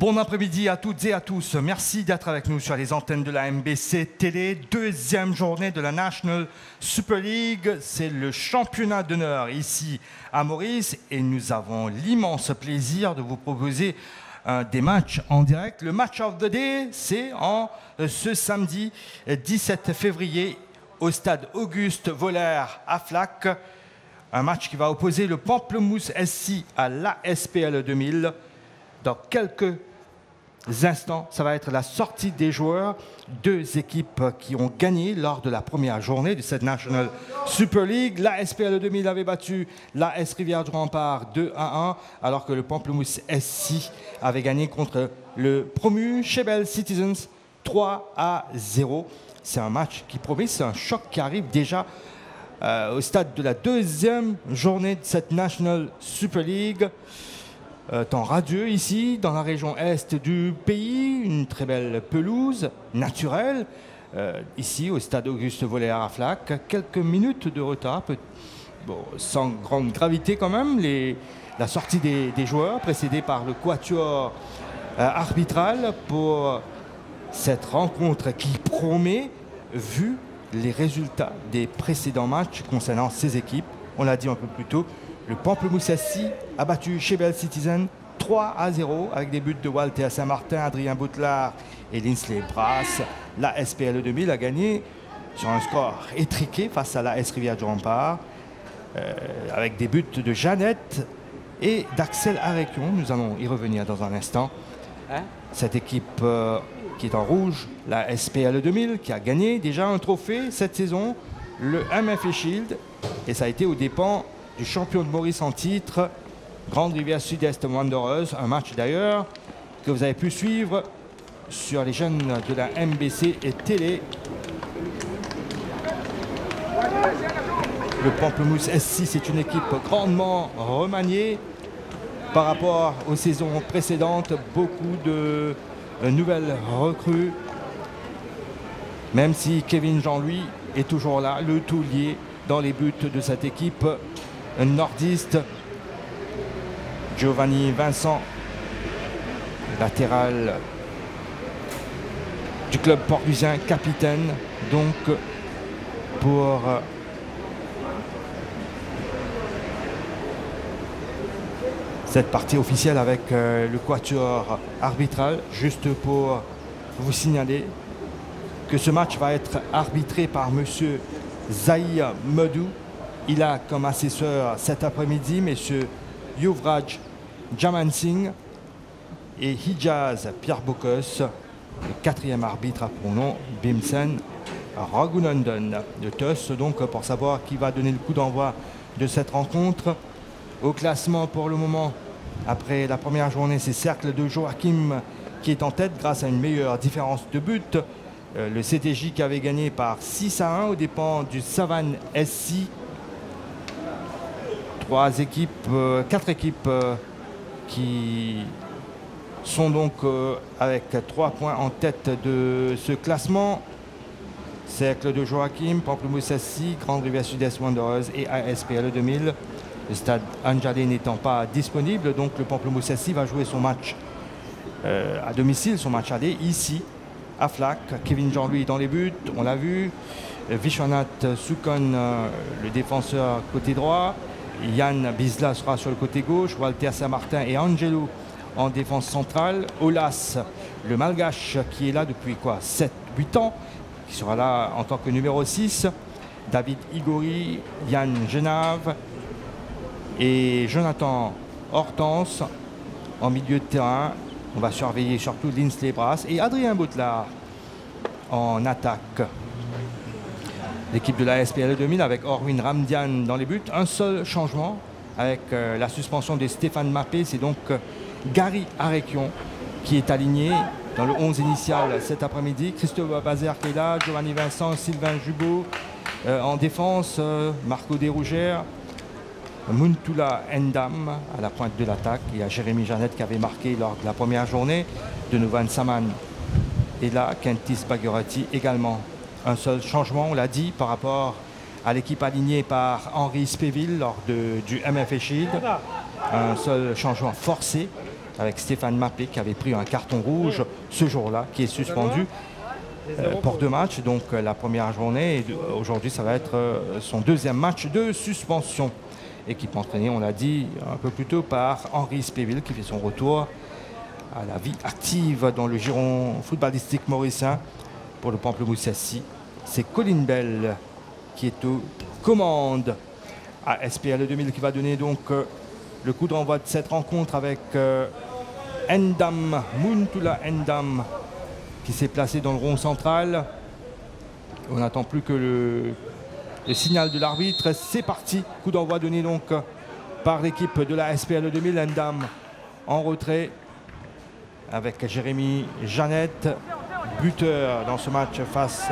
Bon après-midi à toutes et à tous. Merci d'être avec nous sur les antennes de la MBC Télé. Deuxième journée de la National Super League. C'est le championnat d'honneur ici à Maurice. Et nous avons l'immense plaisir de vous proposer des matchs en direct. Le match of the day, c'est ce samedi 17 février au stade Auguste Voller à Flac. Un match qui va opposer le Pamplemousse SC à l'ASPL 2000. Dans quelques instants, ça va être la sortie des joueurs. Deux équipes qui ont gagné lors de la première journée de cette National Super League. La SPL 2000 avait battu la S Rivière du Rempart 2-1, alors que le Pamplemousse SC avait gagné contre le promu Shebel Citizens 3-0. C'est un match qui promet, c'est un choc qui arrive déjà au stade de la deuxième journée de cette National Super League. Temps radieux ici, dans la région est du pays, une très belle pelouse naturelle, ici au stade Auguste Voller à Flac. Quelques minutes de retard, sans grande gravité quand même, la sortie des joueurs, précédée par le quatuor arbitral pour cette rencontre qui promet, vu les résultats des précédents matchs concernant ces équipes. On l'a dit un peu plus tôt, le Pamplemousse SC a battu Shebel Citizen 3-0 avec des buts de Walter Saint-Martin, Adrien Boutelard et Linsley Brass. La SPL 2000 a gagné sur un score étriqué face à la S Rivière du Rempart avec des buts de Jeannette et d'Axel Arekion. Nous allons y revenir dans un instant. Cette équipe qui est en rouge, la SPL 2000, qui a gagné déjà un trophée cette saison, le MFA Shield, et ça a été aux dépens du champion de Maurice en titre, Grande Rivière Sud-Est Wanderers. Un match d'ailleurs que vous avez pu suivre sur les chaînes de la MBC et Télé. Le Pamplemousse SC, c'est une équipe grandement remaniée par rapport aux saisons précédentes. Beaucoup de nouvelles recrues, même si Kevin Jean-Louis est toujours là, le taulier dans les buts de cette équipe nordiste. Giovanni Vincent, latéral du club portugien, capitaine donc pour cette partie officielle avec le quatuor arbitral. Juste pour vous signaler que ce match va être arbitré par monsieur Zahir Modou. Il a comme assesseur cet après-midi messieurs Yuvraj Jamansingh et Hijaz Pierre Bokos. Le quatrième arbitre a pour nom Bimsen Raghunandan de TUS, donc pour savoir qui va donner le coup d'envoi de cette rencontre. Au classement pour le moment, après la première journée, c'est Cercle de Joachim qui est en tête grâce à une meilleure différence de but. Le CTJ qui avait gagné par 6-1 aux dépens du Savane SC. Quatre équipes qui sont donc avec 3 points en tête de ce classement. Cercle de Joachim, Pamplemousse SC, Grande Rivière Sud-Est Wanderers et ASPL 2000. Le stade Anjalé n'étant pas disponible, donc le Pamplemousse SC va jouer son match à domicile, son match aller ici à Flac. Kevin Jean-Louis dans les buts, on l'a vu. Vishwanath Sukon, le défenseur côté droit. Yann Bisla sera sur le côté gauche. Walter Saint-Martin et Angelo en défense centrale. Olas, le malgache qui est là depuis 7-8 ans, qui sera là en tant que numéro 6. David Igori, Yann Genave et Jonathan Hortense en milieu de terrain. On va surveiller surtout Linsley Brass et Adrien Boutelard en attaque. L'équipe de la SPL 2000 avec Orwin Ramdian dans les buts. Un seul changement avec la suspension de Stéphane Mappé. C'est donc Gary Arekion qui est aligné dans le 11 initial cet après-midi. Christophe Bazer qui est là, Giovanni Vincent, Sylvain Jubot en défense, Marco Desrougères, Muntula Endam à la pointe de l'attaque. Il y a Jérémy Jeannette qui avait marqué lors de la première journée. Denovan Saman est là, Kentis Bagherati également. Un seul changement, on l'a dit, par rapport à l'équipe alignée par Henri Spéville lors du MFA Shield. Un seul changement forcé avec Stéphane Mappé qui avait pris un carton rouge ce jour-là, qui est suspendu pour 2 matchs, donc la première journée. Et aujourd'hui, ça va être son deuxième match de suspension. Équipe entraînée, on l'a dit un peu plus tôt, par Henri Spéville qui fait son retour à la vie active dans le giron footballistique mauricien. Pour le Pamplemousse SC, c'est Colin Bell qui est aux commandes à SPL 2000 qui va donner donc le coup d'envoi de cette rencontre avec Endam, Muntula Endam qui s'est placé dans le rond central. On n'attend plus que le signal de l'arbitre. C'est parti, coup d'envoi donné donc par l'équipe de la SPL 2000. Endam en retrait avec Jérémy Jeannette, buteur dans ce match face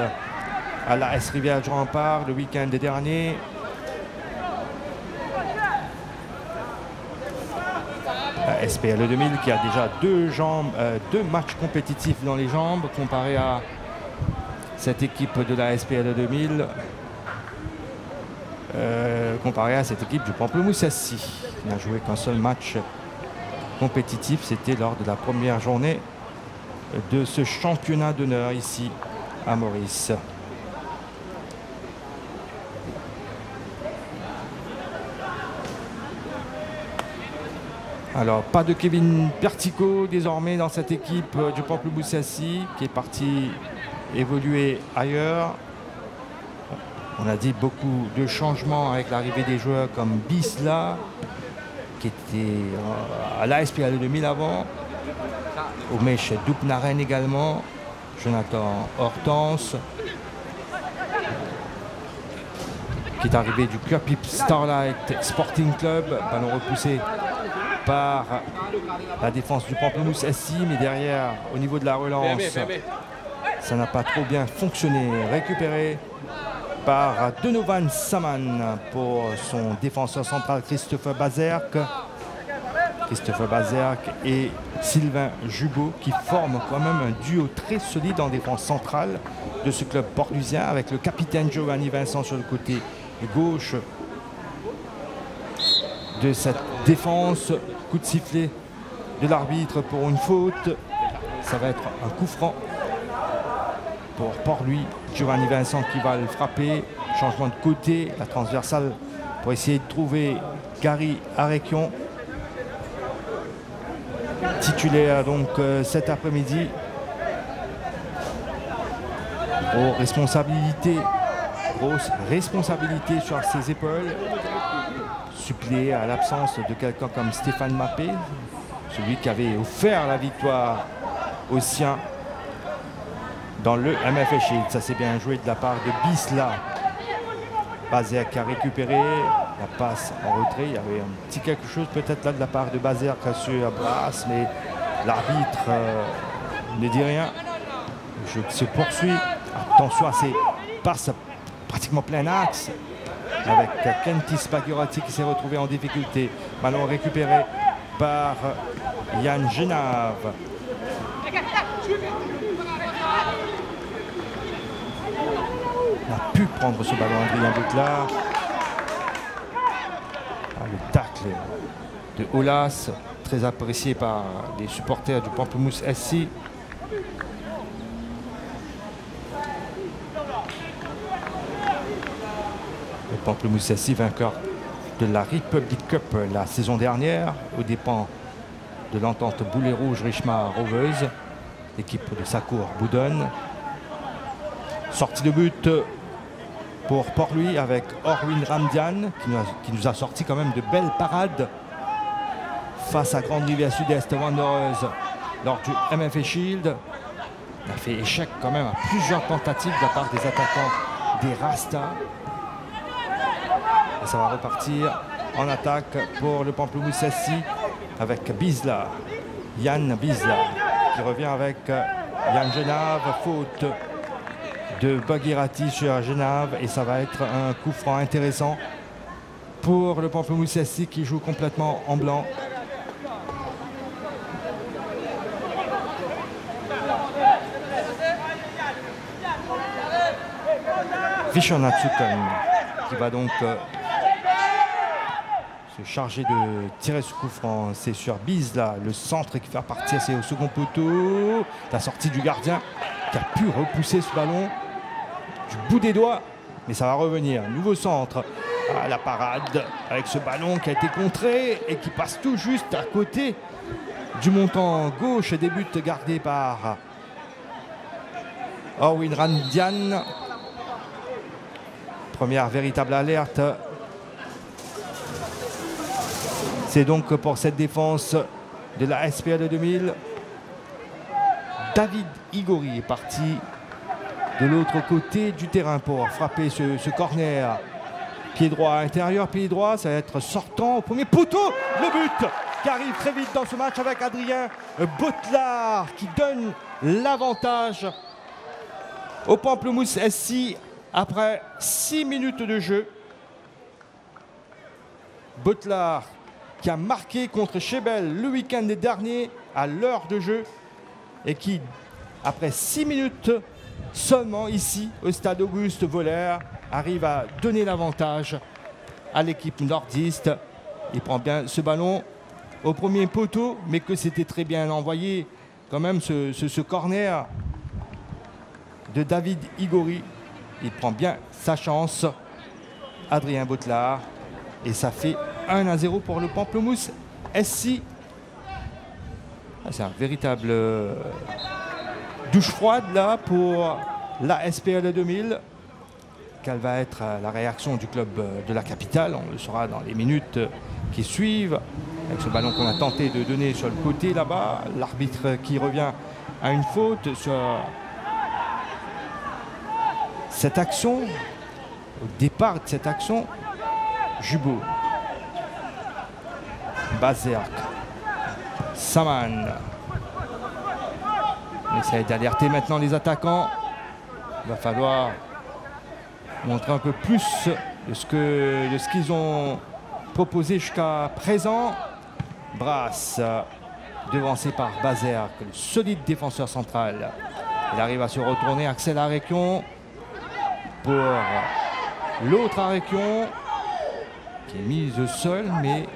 à la S Rivière du Rempart le week-end dernier. La SPL 2000 qui a déjà 2 matchs compétitifs dans les jambes comparé à cette équipe de la SPL 2000, comparé à cette équipe du Pamplemousse SC. Il n'a joué qu'un seul match compétitif, c'était lors de la première journée de ce championnat d'honneur ici à Maurice. Alors, pas de Kevin Pertico désormais dans cette équipe du Pamplemousse SC qui est parti évoluer ailleurs. On a dit beaucoup de changements avec l'arrivée des joueurs comme Bisla qui était à la SPL 2000 avant. Omesh Doupnaren également. Jonathan Hortense qui est arrivé du Cup Starlight Sporting Club. Ballon repoussé par la défense du Pamplemousse SC, mais derrière, au niveau de la relance, ça n'a pas trop bien fonctionné. Récupéré par Donovan Saman pour son défenseur central Christopher Bazerk. Christopher Bazerk et Sylvain Jubot qui forment quand même un duo très solide en défense centrale de ce club portugien, avec le capitaine Giovanni Vincent sur le côté gauche de cette défense. Coup de sifflet de l'arbitre pour une faute. Ça va être un coup franc pour Port-Louis. Giovanni Vincent qui va le frapper. Changement de côté, la transversale pour essayer de trouver Gary Arekion, titulaire donc cet après-midi. Grosse responsabilité sur ses épaules, suppléé à l'absence de quelqu'un comme Stéphane Mappé, celui qui avait offert la victoire aux siens dans le MFA Shield. Ça s'est bien joué de la part de Bisla. Bazerk qui a récupéré la passe en retrait. Il y avait un petit quelque chose peut-être là de la part de Bazerk sur Brasse, mais l'arbitre ne dit rien. Le jeu se poursuit. Attention à ces passes pratiquement plein axe, avec Kentis Spagurati qui s'est retrouvé en difficulté. Ballon récupéré par Yann Genave. On a pu prendre ce ballon Adrien Bouclard. Le tacle de Olas, très apprécié par les supporters du Pamplemousse SC. Le Pamplemousse SC vainqueur de la Republic Cup la saison dernière aux dépens de l'entente Boulet Rouge Richemont Roveuse, l'équipe de Sakour Boudon. Sortie de but pour Port-Louis avec Orwin Ramdian qui nous a sorti quand même de belles parades face à Grande Rivière Sud-Est Wanderers lors du MFA Shield. Il a fait échec quand même à plusieurs tentatives de la part des attaquants des Rasta. Et ça va repartir en attaque pour le Pamplemousse SC avec Bisla, Yann Bisla qui revient avec Yann Genave. Faute de Bagirati sur Genave et ça va être un coup franc intéressant pour le Pamplemousse SC qui joue complètement en blanc. Vishonatsukan qui va donc se charger de tirer ce coup franc. C'est sur Bise là, le centre qui fait partir, c'est au second poteau. La sortie du gardien qui a pu repousser ce ballon du bout des doigts, mais ça va revenir. Nouveau centre. Ah, la parade avec ce ballon qui a été contré et qui passe tout juste à côté du montant gauche. Des buts gardés par Orwin Randian. Première véritable alerte. C'est donc pour cette défense de la SPL 2000. David Igori est parti de l'autre côté du terrain pour frapper ce corner. Pied droit intérieur, pied droit, ça va être sortant au premier poteau. Le but qui arrive très vite dans ce match avec Adrien Botelard qui donne l'avantage au Pamplemousse SC après 6 minutes de jeu. Botelard qui a marqué contre Chebel le week-end dernier à l'heure de jeu et qui, après 6 minutes seulement ici au stade Auguste Voller, arrive à donner l'avantage à l'équipe nordiste. Il prend bien ce ballon au premier poteau, mais que c'était très bien envoyé quand même ce corner de David Igori. Il prend bien sa chance, Adrien Botelard, et ça fait 1-0 pour le Pamplemousse SC. C'est un véritable douche froide là pour la SPL 2000. Quelle va être la réaction du club de la capitale? On le saura dans les minutes qui suivent. Avec ce ballon qu'on a tenté de donner sur le côté là-bas. L'arbitre qui revient à une faute sur cette action. Au départ de cette action, Jubot, Bazerk, Saman. On essaie d'alerter maintenant les attaquants. Il va falloir montrer un peu plus de ce qu'ils ont proposé jusqu'à présent. Brass, devancé par Bazerk, le solide défenseur central. Il arrive à se retourner. Axel Arekion pour l'autre Arekion qui est mise au sol, mais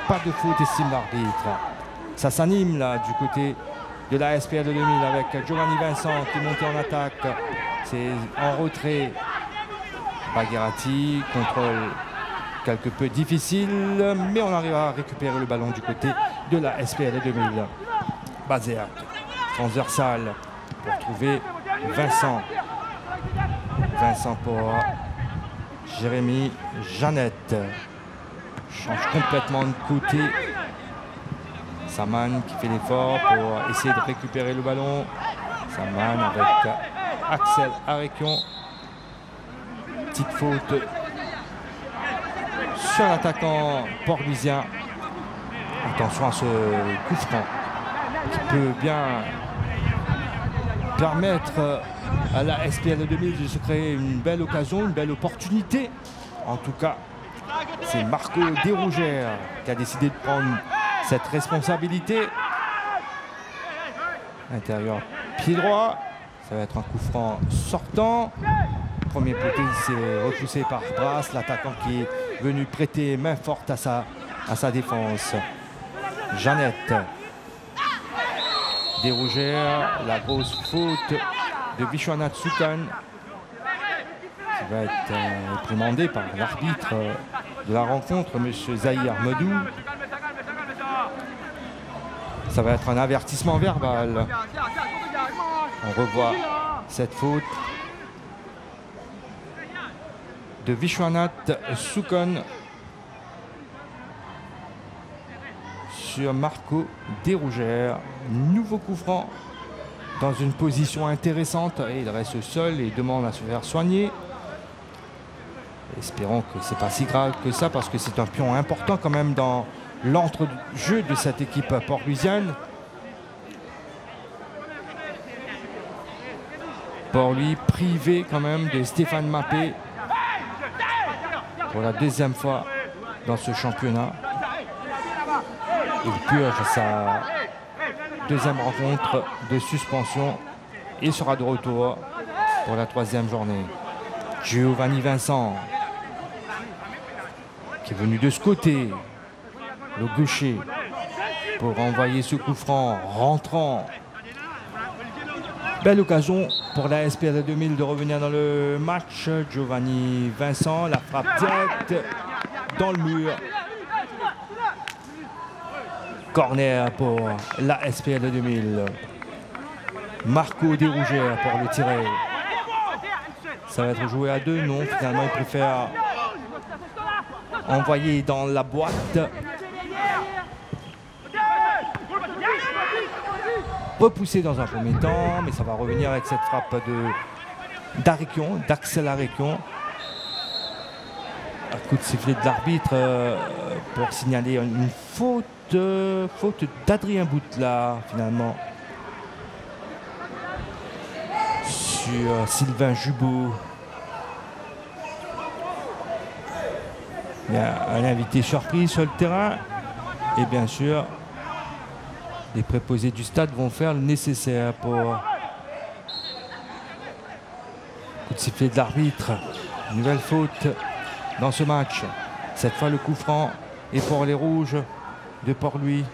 pas de faute, estime l'arbitre. Ça s'anime là du côté de la SPL 2000 avec Giovanni Vincent qui est monté en attaque. C'est en retrait. Bagherati, contrôle quelque peu difficile, mais on arrive à récupérer le ballon du côté de la SPL 2000. Bazerk, transversal pour trouver Vincent. Vincent pour Jérémy Jeannette. Change complètement de côté. Saman qui fait l'effort pour essayer de récupérer le ballon. Saman avec Axel Arekion. Petite faute sur l'attaquant port-louisien. Attention à ce coup franc qui peut bien permettre à la SPL 2000 de se créer une belle occasion, une belle opportunité. En tout cas, c'est Marco Desrougères qui a décidé de prendre cette responsabilité. Intérieur, pied droit. Ça va être un coup franc sortant. Premier poteau, c'est repoussé par Brass, l'attaquant qui est venu prêter main forte à sa défense. Jeannette. Desrougères, la grosse faute de Vishwanath Sukan qui va être réprimandé par l'arbitre de la rencontre, M. Zahir Modou. Ça va être un avertissement verbal. On revoit cette faute de Vishwanath Sukan sur Marco Desrougères. Nouveau coup franc dans une position intéressante et il reste seul et demande à se faire soigner. Espérons que c'est pas si grave que ça parce que c'est un pion important quand même dans l'entre-jeu de cette équipe port-louisienne. Port-Louis privé quand même de Stéphane Mappé pour la deuxième fois dans ce championnat. Il purge sa deuxième rencontre de suspension et sera de retour pour la troisième journée. Giovanni Vincent. qui est venu de ce côté, le gaucher, pour envoyer ce coup franc rentrant. Belle occasion pour la SPL 2000 de revenir dans le match. Giovanni Vincent, la frappe directe dans le mur. Corner pour la SPL 2000. Marco Desrougères pour le tirer. Ça va être joué à deux, non, finalement il préfère envoyer dans la boîte. Repoussé dans un premier temps, mais ça va revenir avec cette frappe d'Axel Aréquion. Un coup de sifflet de l'arbitre pour signaler une faute d'Adrien Boutela finalement sur Sylvain Jubot. Il y a un invité surprise sur le terrain et bien sûr les préposés du stade vont faire le nécessaire pour coup de sifflet de l'arbitre. Nouvelle faute dans ce match. Cette fois le coup franc est pour les rouges de Port-Louis.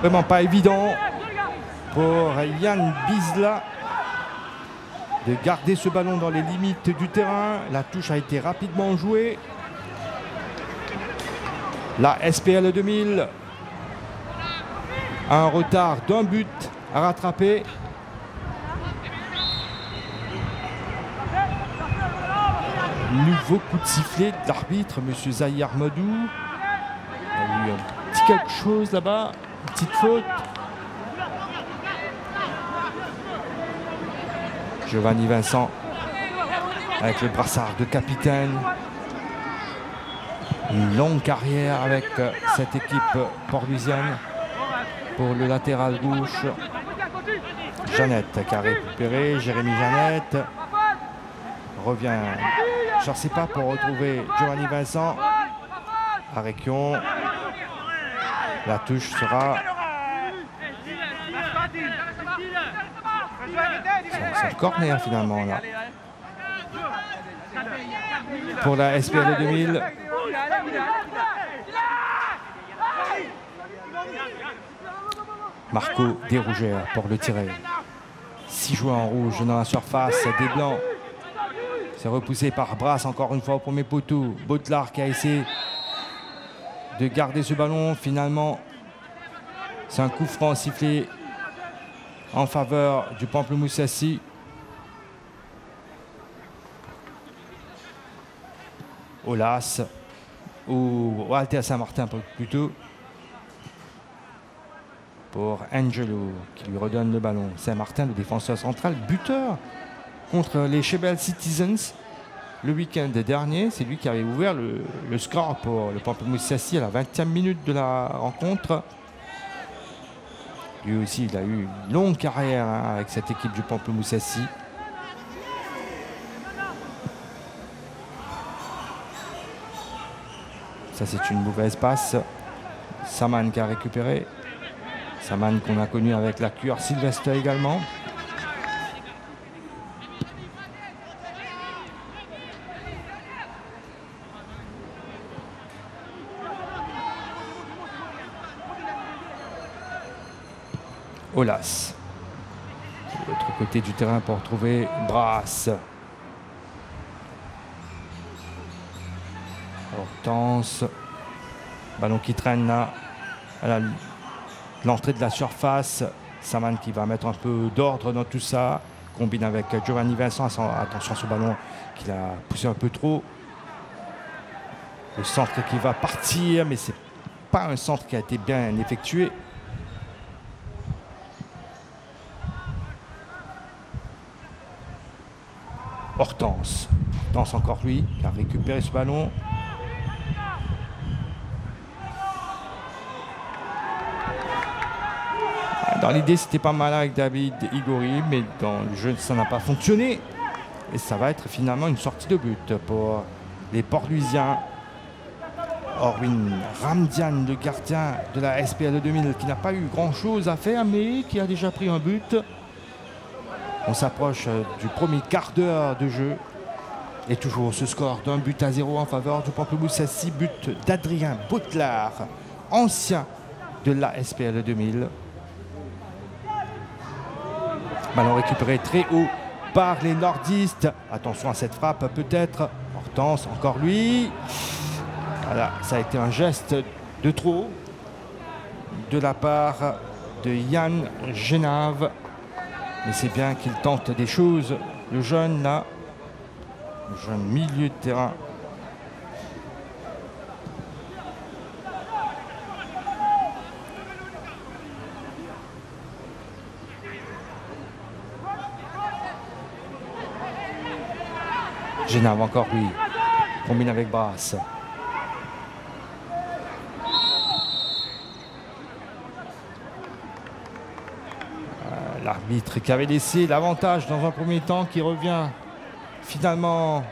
Vraiment pas évident pour Yann Bizla de garder ce ballon dans les limites du terrain. La touche a été rapidement jouée. La SPL 2000 a un retard d'un but à rattraper. Nouveau coup de sifflet de l'arbitre, monsieur Zahir Madou. Il y a eu un petit quelque chose là-bas. Petite faute. Giovanni Vincent avec le brassard de capitaine. Une longue carrière avec cette équipe portluisienne. Pour le latéral gauche, Jeannette qui a récupéré. Jérémy Jeannette revient, je ne sais pas, pour retrouver Giovanni Vincent. Aréquion. La touche sera... C'est le corner finalement là. Pour la SPL 2000. Marco Desrougères pour le tirer. 6 joueurs en rouge dans la surface des Blancs. C'est repoussé par Brasse encore une fois au premier poteau. Botelard qui a essayé de garder ce ballon. Finalement, c'est un coup franc sifflé en faveur du Pamplemoussassy. Olas ou Walter Saint-Martin plutôt. Pour Angelo qui lui redonne le ballon. Saint-Martin, le défenseur central, buteur contre les Chebel Citizens le week-end dernier. C'est lui qui avait ouvert le score pour le Pamplemoussassy à la 20e minute de la rencontre. Lui aussi, il a eu une longue carrière avec cette équipe du Pamplemoussassy. Ça, c'est une mauvaise passe. Saman qui a récupéré. Saman qu'on a connu avec la cuir Sylvestre également. Olas. De l'autre côté du terrain pour retrouver Brasse. Hortense. Ballon qui traîne là. À l'entrée de la surface. Saman qui va mettre un peu d'ordre dans tout ça. Combine avec Giovanni Vincent. Attention à ce ballon qu'il a poussé un peu trop. Le centre qui va partir, mais c'est pas un centre qui a été bien effectué. Hortense. Hortense encore lui qui a récupéré ce ballon. Dans l'idée, c'était pas mal avec David Igori, mais dans le jeu, ça n'a pas fonctionné. Et ça va être finalement une sortie de but pour les Port-Louisiens. Orwin Ramdian, le gardien de la SPL 2000, qui n'a pas eu grand-chose à faire, mais qui a déjà pris un but. On s'approche du premier quart d'heure de jeu. Et toujours ce score d'un but à 0 en faveur du Pamplemousse, 6 buts d'Adrien Boutelard, ancien de la SPL 2000. Ballon récupéré très haut par les nordistes. Attention à cette frappe peut-être. Hortense, encore lui. Voilà, ça a été un geste de trop de la part de Yann Genave. Mais c'est bien qu'il tente des choses. Le jeune là, le jeune milieu de terrain. Genave encore lui, combine avec Brasse. L'arbitre qui avait laissé l'avantage dans un premier temps, qui revient finalement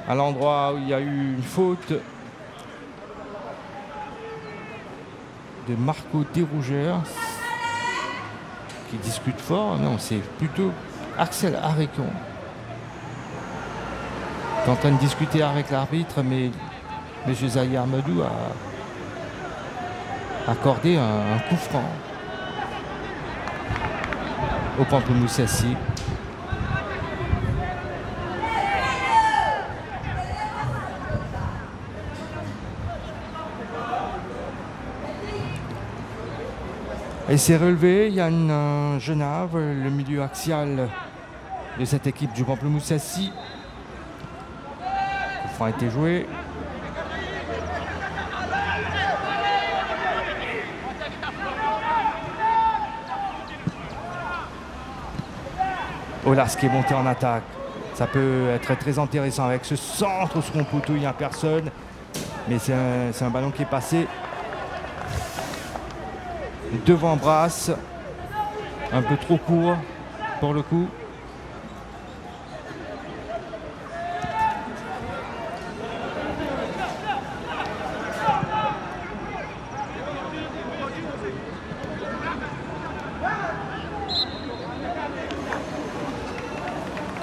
à l'endroit où il y a eu une faute de Marco Desrougers, qui discute fort. Non, c'est plutôt Axel Arécon qui est en train de discuter avec l'arbitre, mais M. Zahir Amadou a accordé un coup franc au Pamplemousse assis. Et c'est relevé Yann Genave, le milieu axial de cette équipe du Pamplemousse assis. Le franc a été joué. Olas qui est monté en attaque. Ça peut être très intéressant avec ce centre sur mon poteau, il n'y a personne. Mais c'est un ballon qui est passé devant Brasse. Un peu trop court pour le coup.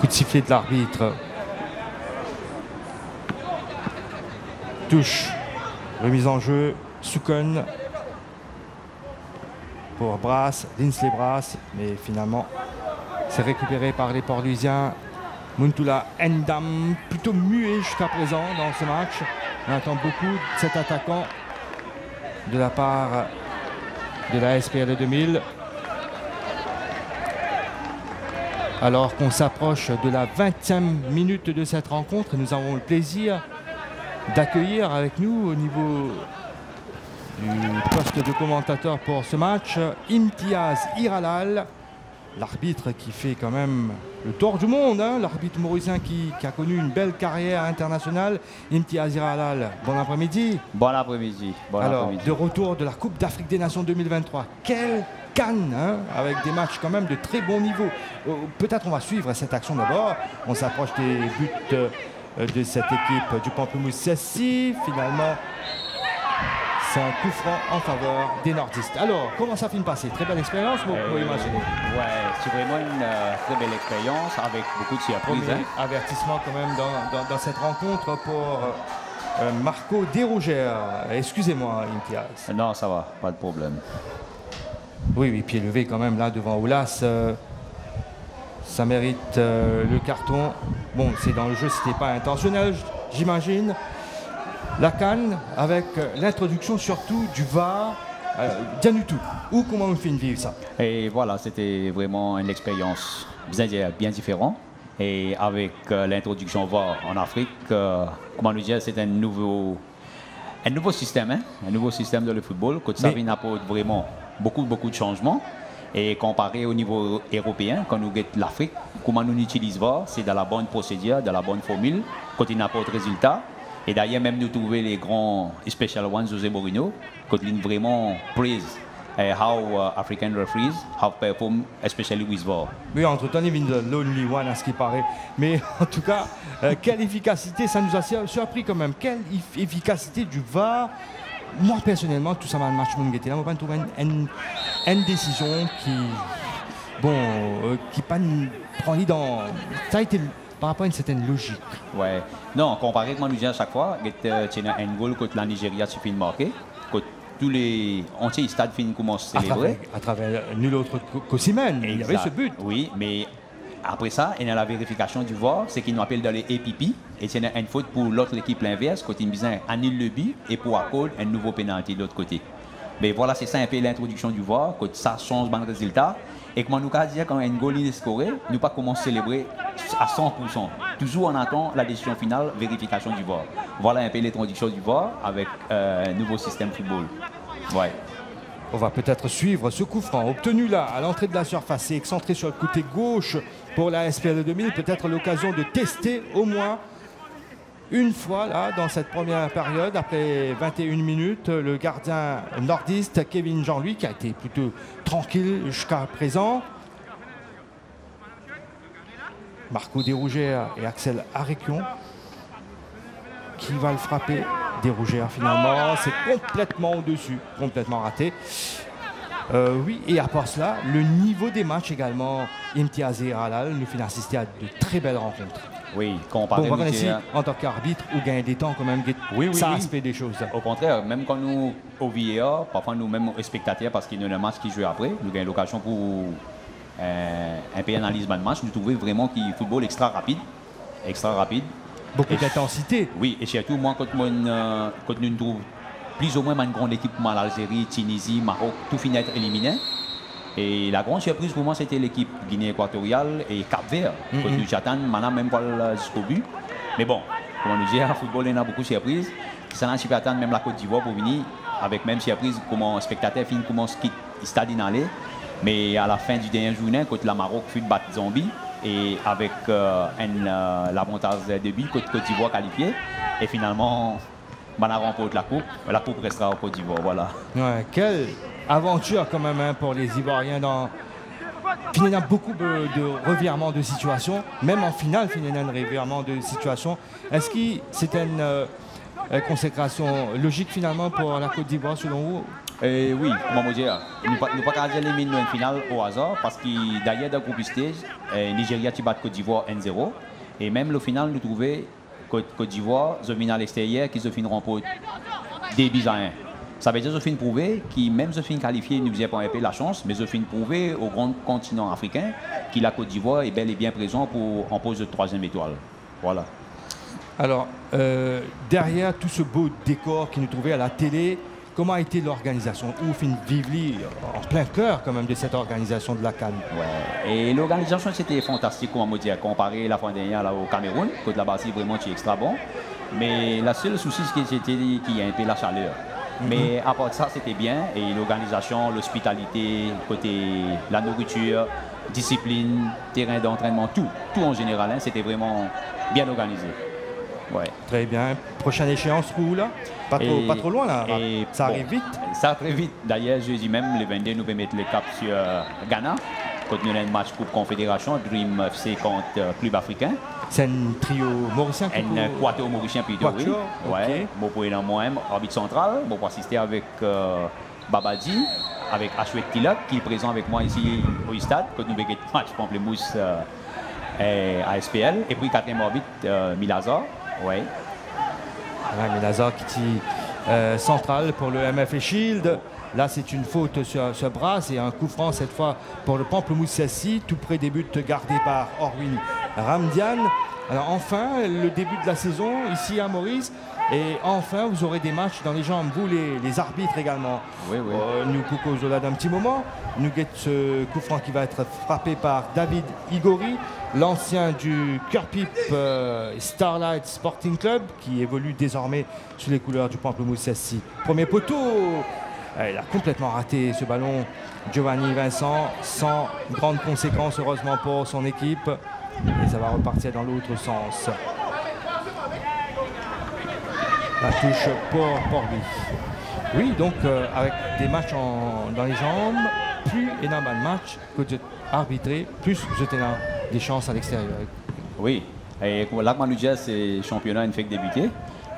Coup de sifflet de l'arbitre. Touche. Remise en jeu. Soukon pour Brasse, Linsley Brasse. Mais finalement, c'est récupéré par les Port-Louisiens. Muntula Ndam, plutôt muet jusqu'à présent dans ce match. On attend beaucoup de cet attaquant de la part de la SPL 2000. Alors qu'on s'approche de la 20e minute de cette rencontre, nous avons le plaisir d'accueillir avec nous au niveau du poste de commentateur pour ce match, Imtiaz Iralal, l'arbitre qui fait quand même le tour du monde, hein, l'arbitre mauricien qui a connu une belle carrière internationale. Imtiaz Iralal, bon après-midi. Bon après-midi. Bon Alors, de retour de la Coupe d'Afrique des Nations 2023. Quelle canne, hein, avec des matchs quand même de très bon niveau. Peut-être on va suivre cette action d'abord. On s'approche des buts de cette équipe du Pamplemousse Sessi. Finalement, c'est un coup franc en faveur des nordistes. Alors, comment ça finit passer? Très belle expérience, vous pouvez imaginer. Ouais, c'est vraiment une très belle expérience avec beaucoup de surprises. Hein. Avertissement quand même dans cette rencontre pour Marco Desrougers. Excusez-moi, Imtiaz. Non, ça va, pas de problème. Oui, pied levé quand même là devant Oulas. Ça mérite le carton. Bon, c'est dans le jeu, c'était pas intentionnel, j'imagine. La canne avec l'introduction surtout du VAR, bien du tout. Ou comment on fait une vivre ça? Et voilà, c'était vraiment une expérience bien différente. Et avec l'introduction VAR en Afrique, comment nous dire, c'est un nouveau système, hein? Un nouveau système dans le football. Côte Savine apporte vraiment beaucoup de changements. Et comparé au niveau européen, quand nous guettons l'Afrique, comment nous utilisons VAR, c'est dans la bonne procédure, dans la bonne formule, quand il n'apporte résultat. Et d'ailleurs, même nous trouver les grands Special Ones, José Mourinho, quand il vraiment prise how African referees have performed, especially with VAR. Oui, entre-temps, il vient de Lonely One, à ce qui paraît. Mais en tout cas, quelle efficacité, ça nous a surpris quand même. Quelle efficacité du VAR. Moi, personnellement, tout ça m'a match là, on va trouver une décision qui, bon, qui pas prendre dans. Ça a été par rapport à une certaine logique. Ouais. Non, comparé avec Manu à chaque fois, il y a un goal contre la Nigeria qui finit marqué. Tous les entiers stades finissent commencent à célébrer. À travers nul autre qu'Osimhen. Il y avait ce but. Oui, mais après ça, il y a la vérification du VAR, c'est qu'il nous appelle dans les APP. Et c'est une faute pour l'autre équipe l'inverse, quand il annule le but et pour accord un nouveau pénalty de l'autre côté. Mais voilà, c'est ça un peu l'introduction du VAR, quand ça change le résultat. Et comme nous avons dit, quand un goal est scoré, nous pas commencer à célébrer à 100%. Toujours en attendant la décision finale, vérification du VAR. Voilà un peu l'introduction du VAR avec un nouveau système football. Ouais. On va peut-être suivre ce coup franc obtenu là à l'entrée de la surface et excentré sur le côté gauche pour la SPL 2000. Peut-être l'occasion de tester au moins une fois là dans cette première période. Après 21 minutes, le gardien nordiste Kevin Jean-Louis qui a été plutôt tranquille jusqu'à présent. Marco Desrougères et Axel Arequion qui va le frapper. Desrougères finalement, c'est complètement au-dessus, complètement raté. Oui, et à part cela, le niveau des matchs également, Imtiaz et Halal nous fait assister à de très belles rencontres. Oui, comparé bon, ici, en tant qu'arbitre, ou gagner des temps quand même, ça aspect des choses. Au contraire, même quand nous, au VAR, parfois nous-mêmes, aux spectateurs, parce qu'il y a un match qui joue après, nous gagnons l'occasion pour un peu analyser le match, nous trouvons vraiment qu'il y a un football extra rapide. Beaucoup d'intensité. Oui, et surtout, moi, quand nous trouvons plus ou moins une grande équipe comme l'Algérie, Tunisie, Maroc, tout finit être éliminé. Et la grande surprise pour moi, c'était l'équipe Guinée équatoriale et Cap-Vert. Quand nous j'attends maintenant même pas jusqu'au but. Mais bon, comme on nous dit, le football, il y a beaucoup de surprises. Ça n'a pas attendre même la Côte d'Ivoire pour venir, avec même surprise, comment un spectateur finit, comment le stade est allé. Mais à la fin du dernier journée, quand la Maroc fut battre Zambie, et avec l'avantage de but, Côte d'Ivoire qualifiée, et finalement, on a remporté la coupe restera au Côte d'Ivoire, voilà. Ouais, quelle aventure quand même hein, pour les Ivoiriens il y a beaucoup de revirements de situation, même en finale, il y a un revirement de situation. Est-ce que c'est une consécration logique finalement pour la Côte d'Ivoire selon vous? Oui, comment vous dire, nous ne pouvons pas éliminer une finale au hasard parce que d'ailleurs dans le groupe stage, Nigeria qui bat Côte d'Ivoire 1-0 et même le final nous trouvons Côte d'Ivoire, ils viennent à l'extérieur, qu'ils finiront pour des buts à 1. Ça veut dire qu'ils finissent prouver que même si ils qualifiés, nous n'avons pas un peu la chance, mais ils finissent prouver au grand continent africain que la Côte d'Ivoire est bel et bien présent en pose de 3e étoile. Voilà. Alors, derrière tout ce beau décor qui nous trouvait à la télé, comment a été l'organisation? Oufine Vivli, en plein cœur quand même de cette organisation de la CAN. Ouais. Et l'organisation c'était fantastique, comment dire, comparé la fois dernière là, au Cameroun, côté là-bas c'est vraiment extra bon. Mais la seule souci c'était qu'il y a un peu la chaleur. Mais à part ça c'était bien et l'organisation, l'hospitalité, côté la nourriture, discipline, terrain d'entraînement, tout en général, hein, c'était vraiment bien organisé. Ouais. Très bien. Prochaine échéance pour vous là? Pas trop loin là. Ça arrive vite. Ça arrive vite. D'ailleurs, jeudi même, le 22, nous pouvons mettre le cap sur Ghana. Quand nous avons un match Coupe Confédération, Dream FC contre Club Africain. C'est un trio mauricien? Un quatuor mauricien plutôt, oui. Ouais. Bon, pour moi-même, arbitre central. Bon, pour assister avec Babadi, avec Ashwet Tilak, qui est présent avec moi ici au stade. Quand nous avons un match Pamplemousse à SPL. Et puis, 4e arbitre, Milazar. Oui. Alain Ménazar qui est central pour le MFA Shield. Là, c'est une faute sur ce bras. C'est un coup franc cette fois pour le Pamplemousse Sassi, tout près des buts gardés par Orwin Ramdian. Alors enfin, le début de la saison ici à Maurice. Et enfin, vous aurez des matchs dans les jambes, vous les arbitres également. Oui. Nous coucons au-delà d'un petit moment. Nous guettons ce coup franc qui va être frappé par David Igori, l'ancien du Curpip Starlight Sporting Club, qui évolue désormais sous les couleurs du Pamplemousse Sassi. Premier poteau, il a complètement raté ce ballon, Giovanni Vincent, sans grande conséquence heureusement pour son équipe. Et ça va repartir dans l'autre sens. La touche pour lui. Oui, donc avec des matchs dans les jambes, plus énormément de matchs que d'arbitrer, plus vous êtes là des chances à l'extérieur. Oui, et l'Akmaloudia, c'est le championnat une fait débuter.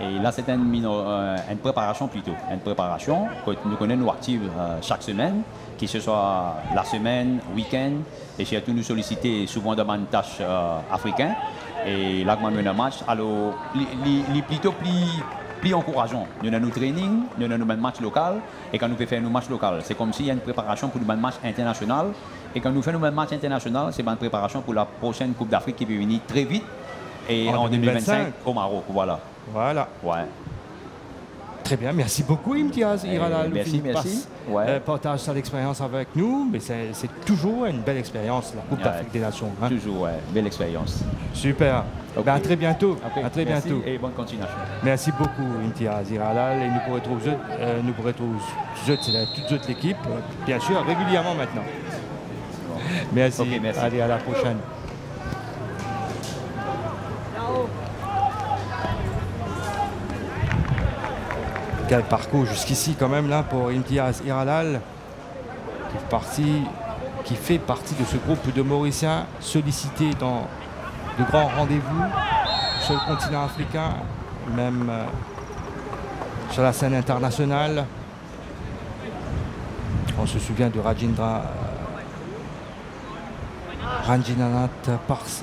Et là, c'est une préparation plutôt. Une préparation que nous connaissons nous active chaque semaine, que ce soit la semaine, week-end, et surtout nous solliciter souvent de tâches africaines. Et là, on a un match, alors, il est plutôt plus encourageant. Nous avons nos trainings, nous avons nos matchs locaux, et quand nous faisons nos matchs locaux, c'est comme s'il y a une préparation pour nos matchs internationaux. Et quand nous faisons nos matchs internationaux, c'est une préparation pour la prochaine Coupe d'Afrique qui peut venir très vite, et en 2025 au Maroc. Voilà. Voilà. Ouais. Très bien, merci beaucoup Imtiaz Iralal. Merci. Ouais. Partage cette expérience avec nous, mais c'est toujours une belle expérience, la Coupe d'Afrique des Nations. Hein? Toujours, ouais. Belle expérience. Super. Okay. Ben, à très bientôt. Okay. À très merci bientôt. Et bonne continuation. Merci beaucoup Imtiaz Iralal. Et nous pourrons retrouver toute l'équipe, bien sûr, régulièrement maintenant. Merci. Okay, merci. Allez, à la prochaine. Quel parcours jusqu'ici quand même là pour Imtiaz Iralal qui fait partie de ce groupe de Mauriciens sollicités dans de grands rendez-vous sur le continent africain, même sur la scène internationale. On se souvient de Ranjinath Pars.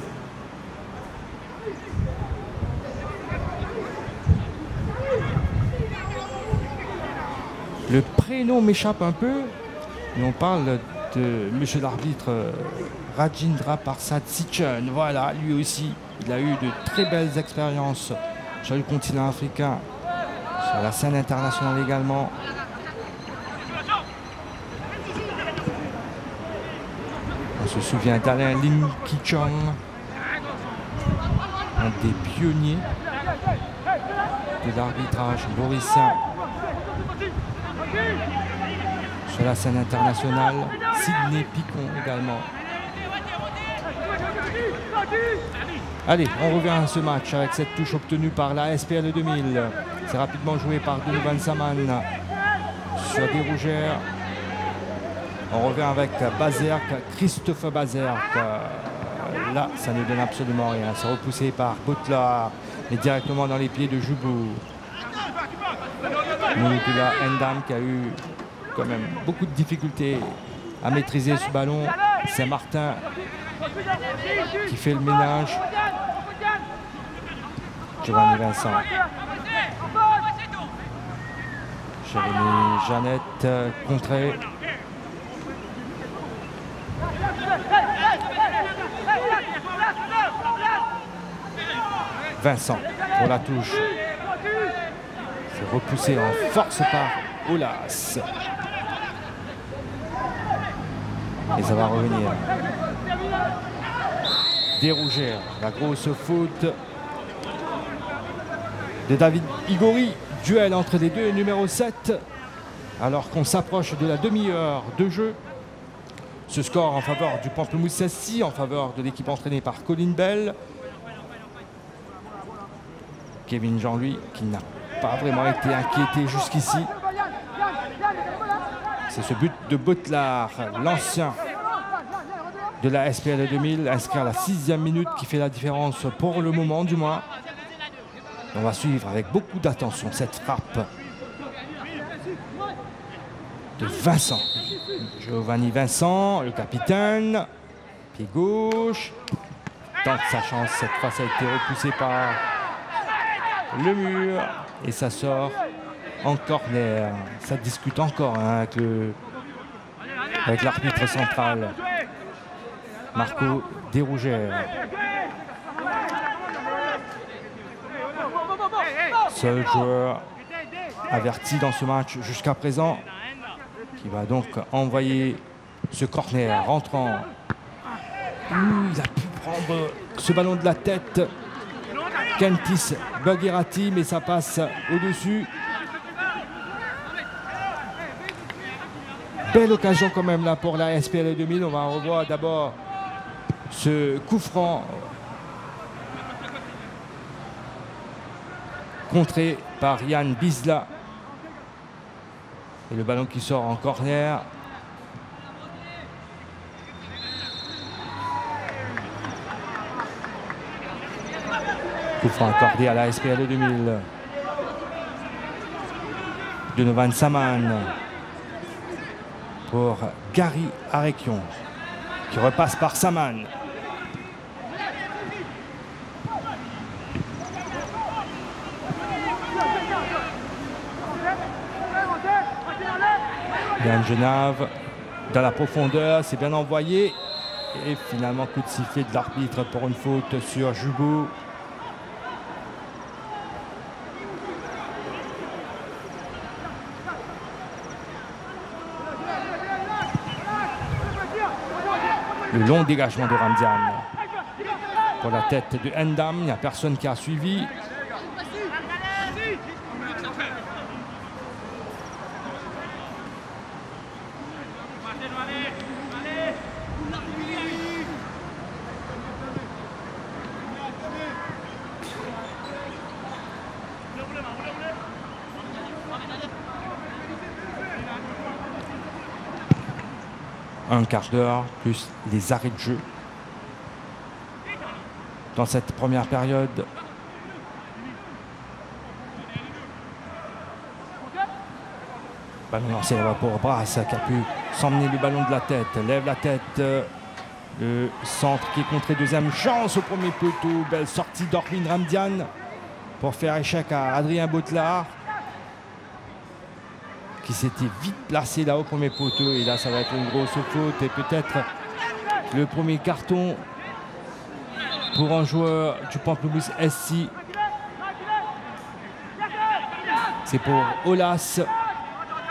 Le prénom m'échappe un peu, mais on parle de monsieur l'arbitre Rajendra Parsad Sitchan. Voilà, lui aussi, il a eu de très belles expériences sur le continent africain, sur la scène internationale également. On se souvient d'Alain Lim Kichong, un des pionniers de l'arbitrage mauricien sur la scène internationale. Sidney Picon également. Allez, on revient à ce match avec cette touche obtenue par la SPL 2000. C'est rapidement joué par Donovan Saman sur des rougères. On revient avec Bazerk, Christophe Bazerk. Là, ça ne donne absolument rien. C'est repoussé par Butler et directement dans les pieds de Joubou. Nicolas Endam qui a eu quand même beaucoup de difficultés à maîtriser ce ballon. C'est Martin qui fait le ménage. Giovanni Vincent. Jérémy Jeannette contré. Vincent pour la touche. C'est repoussé en force par Olas. Et ça va revenir. Desrougères, la grosse faute de David Igori. Duel entre les deux, numéro 7. Alors qu'on s'approche de la demi-heure de jeu. Ce score en faveur du Pamplemousse Sassi, en faveur de l'équipe entraînée par Colin Bell. Kevin Jean, lui, qui n'a pas vraiment été inquiété jusqu'ici. C'est ce but de Butler, l'ancien de la SPL 2000, inscrit à la 6e minute, qui fait la différence pour le moment du moins. On va suivre avec beaucoup d'attention cette frappe de Vincent. Giovanni Vincent, le capitaine, pied gauche, tente sa chance. Cette fois, ça a été repoussé par le mur et ça sort en corner. Ça discute encore hein, avec l'arbitre central, Marco Desrougères. Seul joueur averti dans ce match jusqu'à présent, qui va donc envoyer ce corner rentrant. Il a pu prendre ce ballon de la tête, Kentis Bagherati, mais ça passe au-dessus. Belle occasion quand même là pour la SPL 2000. On va revoir d'abord ce coup franc contré par Yann Bisla. Et le ballon qui sort en corner. Coup franc accordé à la SPL 2000. Donovan Saman pour Gary Arekion qui repasse par Saman. Yann Genave dans la profondeur, c'est bien envoyé. Et finalement, coup de sifflet de l'arbitre pour une faute sur Jugo. Le long dégagement de Ramzian. Pour la tête de Endam, il n'y a personne qui a suivi. Un quart d'heure plus les arrêts de jeu dans cette première période. Ballon lancé là-bas pour Brass qui a pu s'emmener le ballon de la tête, lève la tête. Le centre qui est contré, deuxième chance au premier poteau. Belle sortie d'Orvin Ramzian pour faire échec à Adrien Botelard, qui s'était vite placé là au premier poteau. Et là, ça va être une grosse faute et peut-être le premier carton pour un joueur du Pamplemousse SC. C'est pour Olas,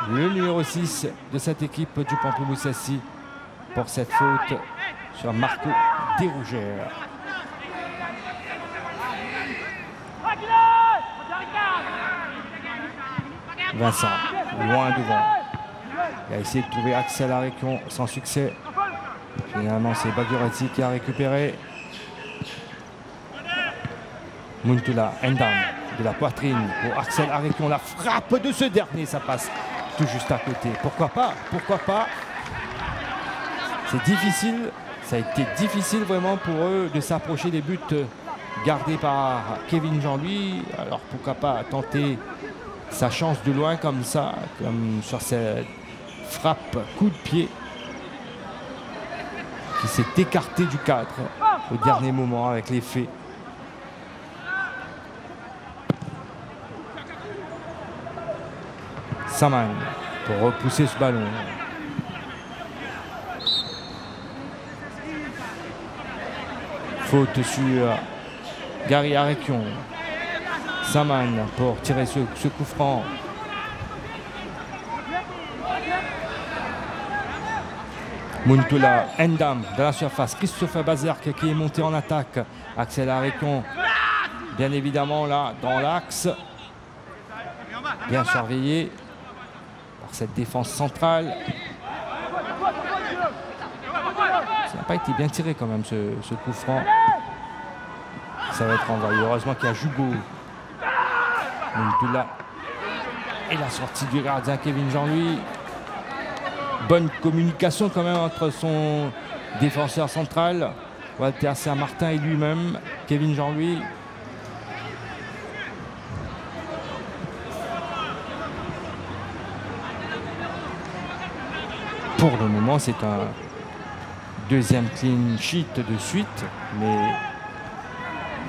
le numéro 6 de cette équipe du Pamplemousse SC, pour cette faute sur Marco Desrougères. Vincent, loin devant. Il a essayé de trouver Axel Arekion sans succès. Finalement, c'est Baguretti qui a récupéré. Muntula Endam de la poitrine pour Axel Arekion. La frappe de ce dernier, ça passe tout juste à côté. Pourquoi pas? Pourquoi pas? C'est difficile. Ça a été difficile vraiment pour eux de s'approcher des buts gardés par Kevin Jean-Louis. Alors pourquoi pas tenter sa chance de loin comme ça, comme sur cette frappe coup de pied qui s'est écarté du cadre au dernier moment avec l'effet. Saman pour repousser ce ballon. Faute sur Gary Arekion. Saman pour tirer ce coup franc. Muntula Endam dans la surface. Christophe Bazerk qui est monté en attaque. Axel Arekion, bien évidemment là dans l'axe. Bien surveillé par cette défense centrale. Ça n'a pas été bien tiré quand même ce coup franc. Ça va être envoyé. Heureusement qu'il y a Jugo. Muntula. Et la sortie du gardien Kevin Jean-Louis. Bonne communication quand même entre son défenseur central, Walter Saint-Martin, et lui-même, Kevin Jean-Louis. Pour le moment, c'est un deuxième clean sheet de suite, mais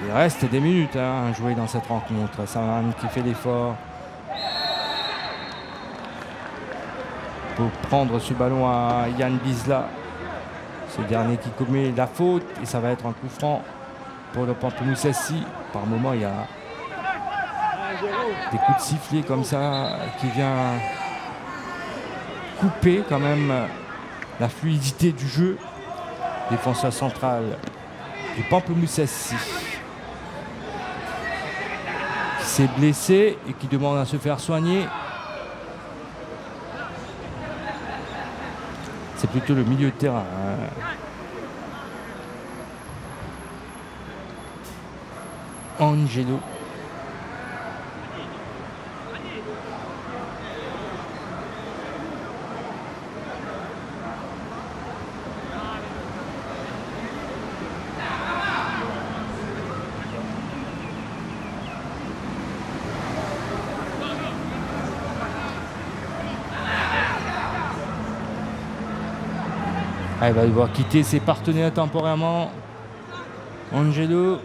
il reste des minutes à jouer dans cette rencontre. Saman qui fait l'effort pour prendre ce ballon à Yann Bizla. Ce dernier qui commet la faute et ça va être un coup franc pour le Pamplemousse SC. Par moment, il y a des coups de sifflet comme ça qui vient couper quand même la fluidité du jeu. Défenseur central du Pamplemousse SC qui s'est blessé et qui demande à se faire soigner. C'est plutôt le milieu de terrain. Angelo. Ah, il va devoir quitter ses partenaires temporairement. Angelo.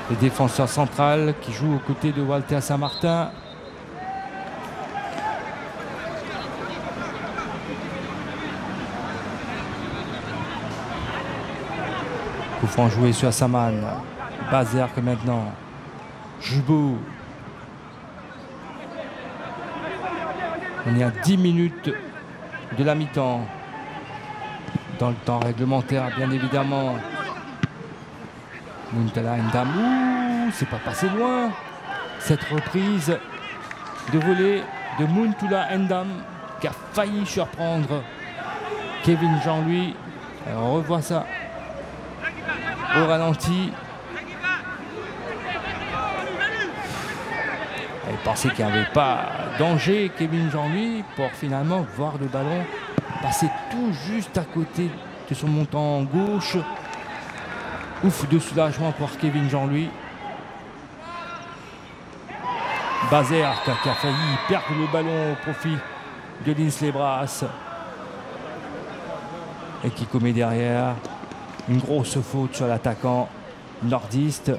Le défenseur central qui joue aux côtés de Walter Saint-Martin. Coup franc joué sur Saman. Bazerque maintenant. Jubou. On est à 10 minutes de la mi-temps. Dans le temps réglementaire, bien évidemment. Muntala Ndamou, c'est pas passé loin. Cette reprise de volée de Muntula Ndam qui a failli surprendre Kevin Jean-Louis. On revoit ça au ralenti. Il pensait qu'il n'y avait pas danger, Kevin Jean-Louis, pour finalement voir le ballon passer tout juste à côté de son montant en gauche. Ouf de soulagement pour Kevin Jean-Louis. Bazerque qui a failli perdre le ballon au profit de Linsley Brass. Et qui commet derrière une grosse faute sur l'attaquant nordiste.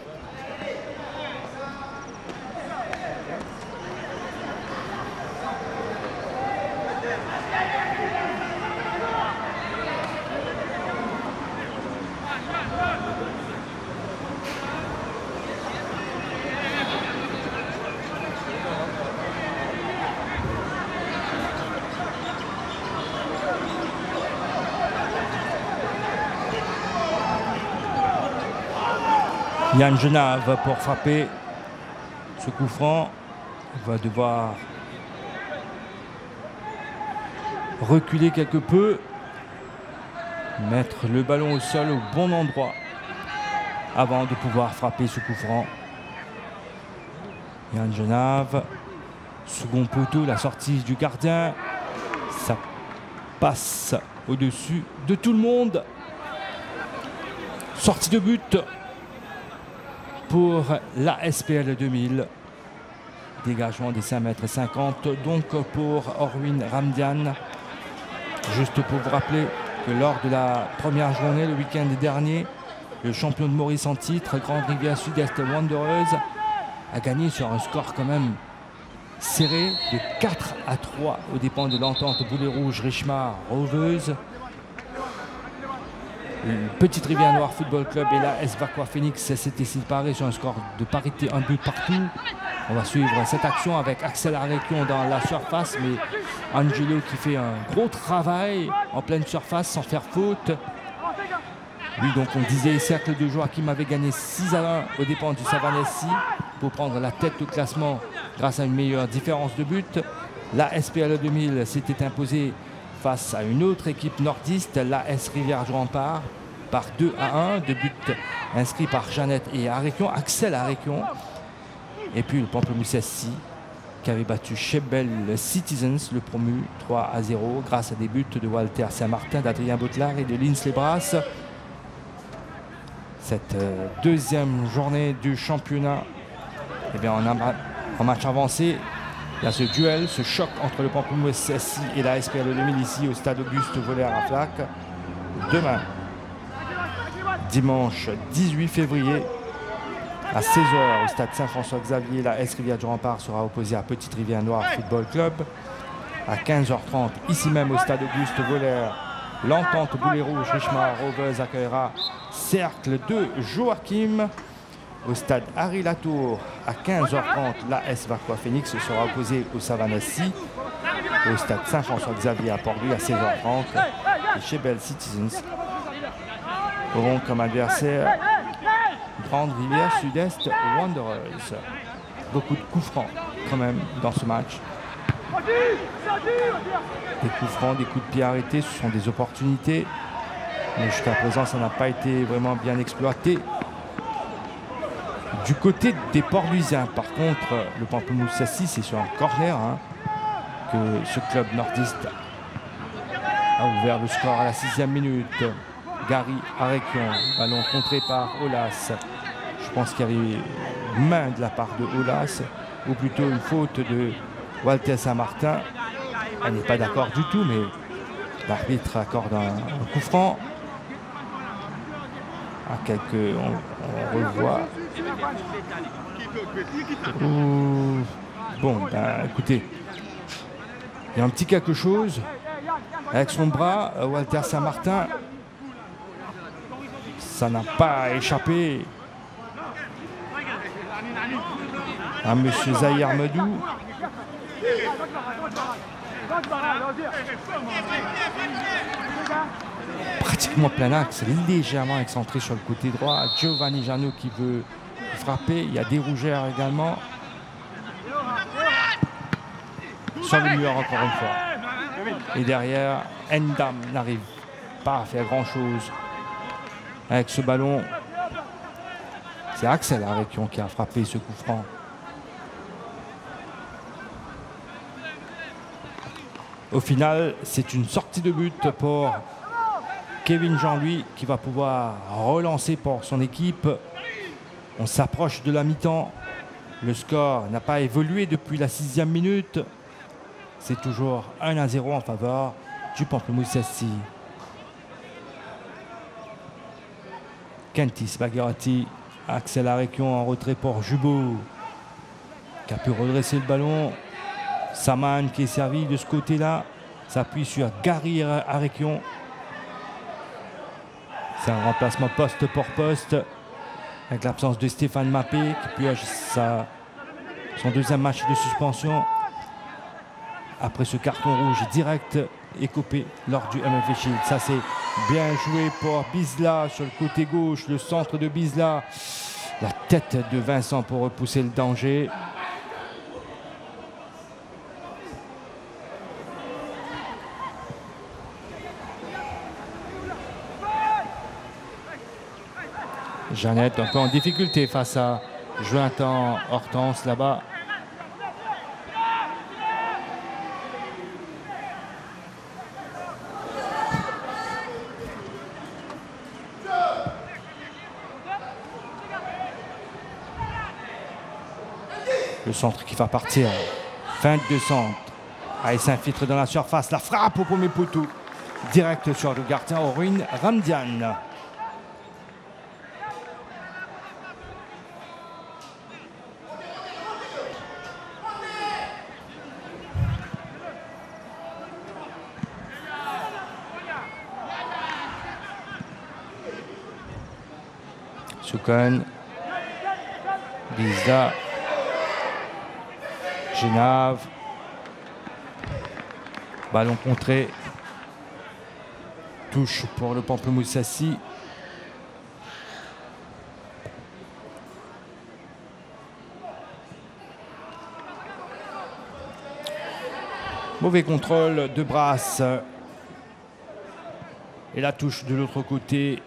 Yann Genave pour frapper ce coup franc. Il va devoir reculer quelque peu, mettre le ballon au sol au bon endroit avant de pouvoir frapper ce coup franc. Yann Genave, second poteau, la sortie du gardien, ça passe au-dessus de tout le monde. Sortie de but pour la SPL 2000. Dégagement des 5,50 m donc pour Orwin Ramdian. Juste pour vous rappeler que lors de la première journée, le week-end dernier, le champion de Maurice en titre, Grande Rivière Sud-Est Wanderers, a gagné sur un score quand même serré de 4-3 aux dépens de l'entente Boulet Rouge Richemont Rovers. Petite Rivière Noire Football Club et la S Vaqua Phoenix s'étaient séparés sur un score de parité, un but partout. On va suivre cette action avec Axel Arekion dans la surface, mais Angelo qui fait un gros travail en pleine surface sans faire faute. Lui, donc, on disait cercle de Joachim avait gagné 6-1 aux dépens du Savanesi pour prendre la tête du classement grâce à une meilleure différence de but. La SPL 2000 s'était imposée face à une autre équipe nordiste, l'AS Rivière du Rempart, par 2-1, deux buts inscrits par Jeannette et Arekion, Axel Arekion. Et puis le Pamplemousse SC qui avait battu Chebel Citizens, le promu, 3-0, grâce à des buts de Walter Saint-Martin, d'Adrien Botelard et de Linsley Brass. Cette deuxième journée du championnat, eh bien, en match avancé, il y a ce duel, ce choc entre le Pamplemousse SC et la SPL 2000 ici au stade Auguste Voller à Flac. Demain, dimanche 18 février, à 16h au stade Saint-François-Xavier, la S Rivière du Rempart sera opposée à Petite Rivière Noire Football Club. À 15h30, ici même au stade Auguste Voller, l'entente Boulet Rouge Richemont Rovers accueillera Cercle de Joachim. Au stade Harry Latour, à 15h30, la S Vaqua Phoenix sera opposée au Savanesi. Au stade Saint-François-Xavier à Port-Louis, à 16h30, les Chebel Citizens auront comme adversaire Grande Rivière Sud-Est Wanderers. Beaucoup de coups francs quand même dans ce match. Des coups francs, des coups de pied arrêtés, ce sont des opportunités. Mais jusqu'à présent, ça n'a pas été vraiment bien exploité. Du côté des Port-Louisiens, par contre, le Pamplemousse SC, c'est sur un corner que ce club nordiste a ouvert le score à la 6e minute. Gary Arekion. Ballon contré par Olas. Je pense qu'il y avait une main de la part de Olas, ou plutôt une faute de Walter Saint-Martin. Elle n'est pas d'accord du tout, mais l'arbitre accorde un coup franc. À quelques, on revoit. Bon, ben, écoutez, il y a un petit quelque chose. Avec son bras, Walter Saint-Martin, ça n'a pas échappé à M. Zahir Ahmedou. Pratiquement plein axe, légèrement excentré sur le côté droit. Giovanni Janot qui veut frapper. Il y a des rougeurs également. Sur le mur encore une fois. Et derrière, Ndam n'arrive pas à faire grand chose avec ce ballon. C'est Axel Arekion qui a frappé ce coup franc. Au final, c'est une sortie de but pour Kevin Jean-Louis qui va pouvoir relancer pour son équipe. On s'approche de la mi-temps. Le score n'a pas évolué depuis la 6e minute. C'est toujours 1-0 en faveur du Pamplemousse SC. Kentis Bagherati, Axel Arekion en retrait pour Jubo qui a pu redresser le ballon. Saman qui est servi de ce côté-là, s'appuie sur Gary Arekion. C'est un remplacement poste pour poste avec l'absence de Stéphane Mappé qui pioche son deuxième match de suspension après ce carton rouge direct écopé lors du MFA Shield. Ça c'est bien joué pour Bisla sur le côté gauche, le centre de Bisla, la tête de Vincent pour repousser le danger. Jeannette un peu en difficulté face à Jointan Hortense là-bas. Le centre qui va partir. Fin de centre. Il s'infiltre dans la surface. La frappe au premier poteau. Direct sur le gardien Orwin Ramdian. Soukan, Bizda, Genave, ballon contré, touche pour le Pamplemousse Sassi. Mauvais contrôle de Brasse et la touche de l'autre côté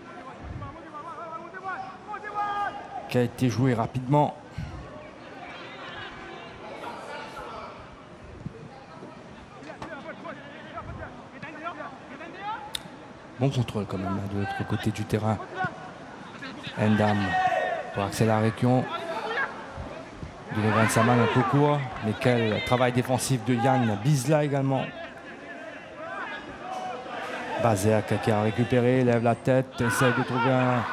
qui a été joué rapidement. Bon contrôle quand même de l'autre côté du terrain. Ndam pour Axel Arekion. De Saman un peu court, mais quel travail défensif de Yann Bisla également. Bazerk qui a récupéré, lève la tête, essaie de trouver un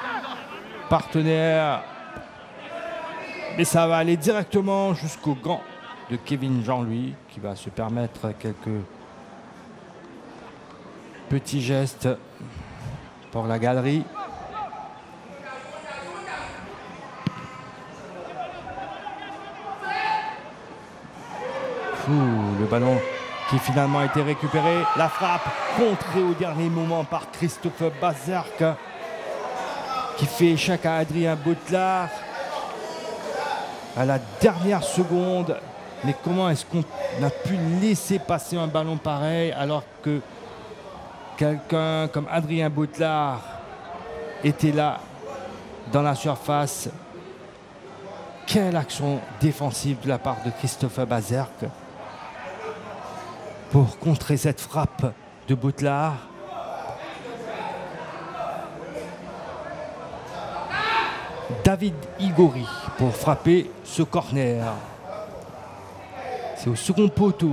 partenaire. Mais ça va aller directement jusqu'au gant de Kevin Jean-Louis qui va se permettre quelques petits gestes pour la galerie. Le ballon qui finalement a été récupéré. La frappe contrée au dernier moment par Christophe Bazerk qui fait échec à Adrien Botelard à la dernière seconde. Mais comment est-ce qu'on a pu laisser passer un ballon pareil alors que quelqu'un comme Adrien Botelard était là dans la surface? Quelle action défensive de la part de Christophe Bazerk pour contrer cette frappe de Botelard. David Igori pour frapper ce corner. C'est au second poteau.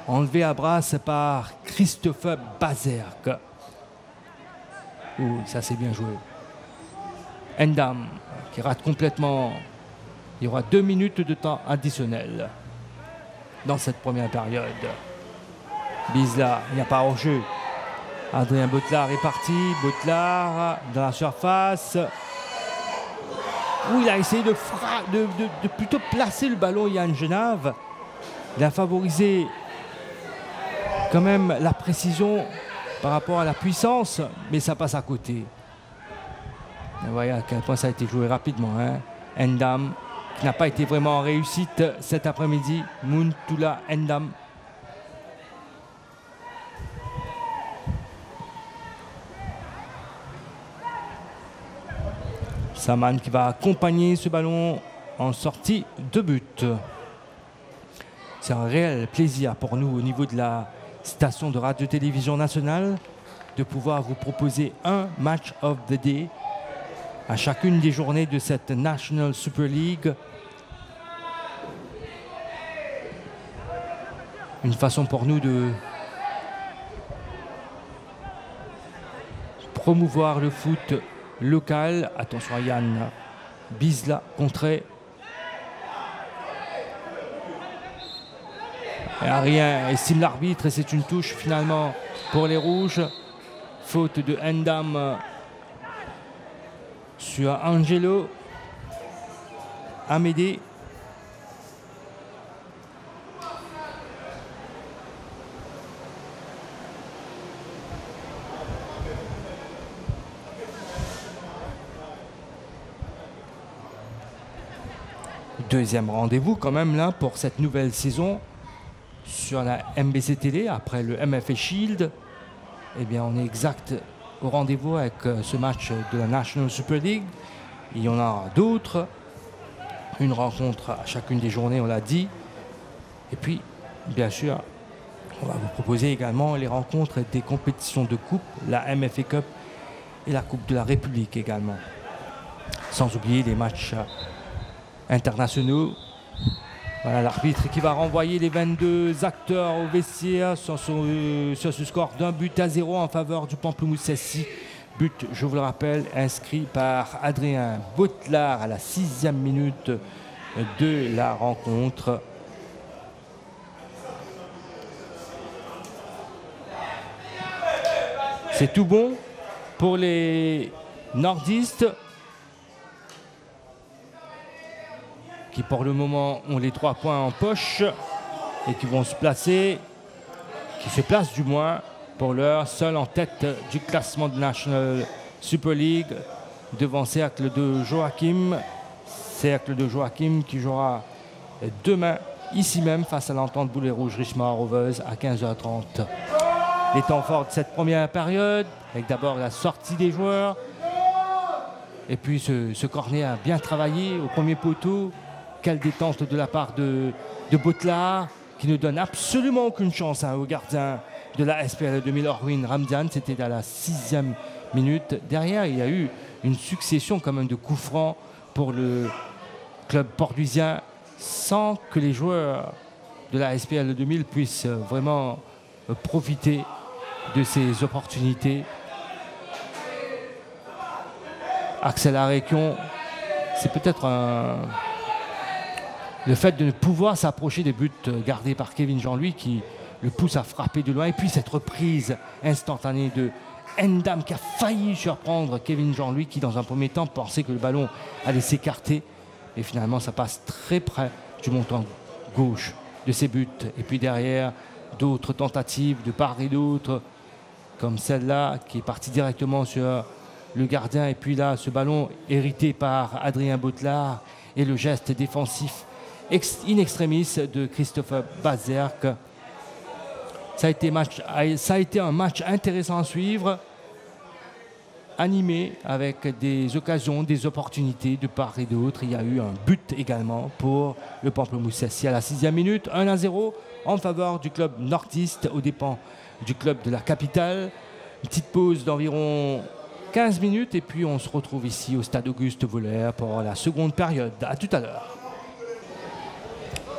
Enlevé à brasse par Christopher Bazerk. Oh, ça c'est bien joué. Endam qui rate complètement. Il y aura 2 minutes de temps additionnel dans cette première période. Bisla, il n'y a pas hors-jeu. Adrien Botlard est parti. Botlard dans la surface. Où il a essayé de plutôt placer le ballon, Yann Genave. Il a favorisé quand même la précision par rapport à la puissance, mais ça passe à côté. Et vous voyez à quel point ça a été joué rapidement. Hein. Endam, qui n'a pas été vraiment en réussite cet après-midi. Muntula Endam. Saman qui va accompagner ce ballon en sortie de but. C'est un réel plaisir pour nous au niveau de la station de radio-télévision nationale de pouvoir vous proposer un match of the day à chacune des journées de cette National Super League. Une façon pour nous de promouvoir le foot local. Attention à Yann Bisla, contré. Rien estime l'arbitre et c'est une touche finalement pour les Rouges. Faute de Endam sur Angelo Amédée. Deuxième rendez-vous quand même là pour cette nouvelle saison sur la MBC Télé après le MFA Shield. Eh bien on est exact au rendez-vous avec ce match de la National Super League. Il y en a d'autres. Une rencontre à chacune des journées, on l'a dit. Et puis bien sûr on va vous proposer également les rencontres des compétitions de coupe, la MFA Cup et la Coupe de la République également. Sans oublier les matchs internationaux. Voilà l'arbitre qui va renvoyer les 22 acteurs au vestiaire sur ce score d'1-0 en faveur du Pamplemousse SC. But, je vous le rappelle, inscrit par Adrien Botlard à la 6e minute de la rencontre. C'est tout bon pour les nordistes qui pour le moment ont les 3 points en poche et qui vont se placer, qui se placent du moins pour l'heure, seul en tête du classement de National Super League devant Cercle de Joachim. Cercle de Joachim qui jouera demain ici même face à l'Entente Boulet Rouge Richemont Rovers à 15h30. Les temps forts de cette première période avec d'abord la sortie des joueurs et puis ce corner a bien travaillé au premier poteau. Quelle détente de la part de Botlard qui ne donne absolument aucune chance au gardien de la SPL 2000 Orwin Ramdian. C'était à la 6e minute. Derrière, il y a eu une succession quand même de coups francs pour le club portugien sans que les joueurs de la SPL 2000 puissent vraiment profiter de ces opportunités. Axel Arekion, c'est peut-être le fait de ne pouvoir s'approcher des buts gardés par Kevin Jean-Louis qui le pousse à frapper de loin. Et puis cette reprise instantanée de Endam qui a failli surprendre Kevin Jean-Louis qui dans un premier temps pensait que le ballon allait s'écarter. Et finalement ça passe très près du montant gauche de ses buts. Et puis derrière d'autres tentatives de part et d'autre comme celle-là qui est partie directement sur le gardien. Et puis là ce ballon hérité par Adrien Botlard et le geste défensif in extremis de Christopher Bazerk. Ça a été un match intéressant à suivre, animé avec des occasions, des opportunités de part et d'autre. Il y a eu un but également pour le Pamplemousse SC à la 6e minute, 1-0 en faveur du club nordiste aux dépens du club de la capitale. Une petite pause d'environ 15 minutes et puis on se retrouve ici au stade Auguste Vollert pour la seconde période. À tout à l'heure.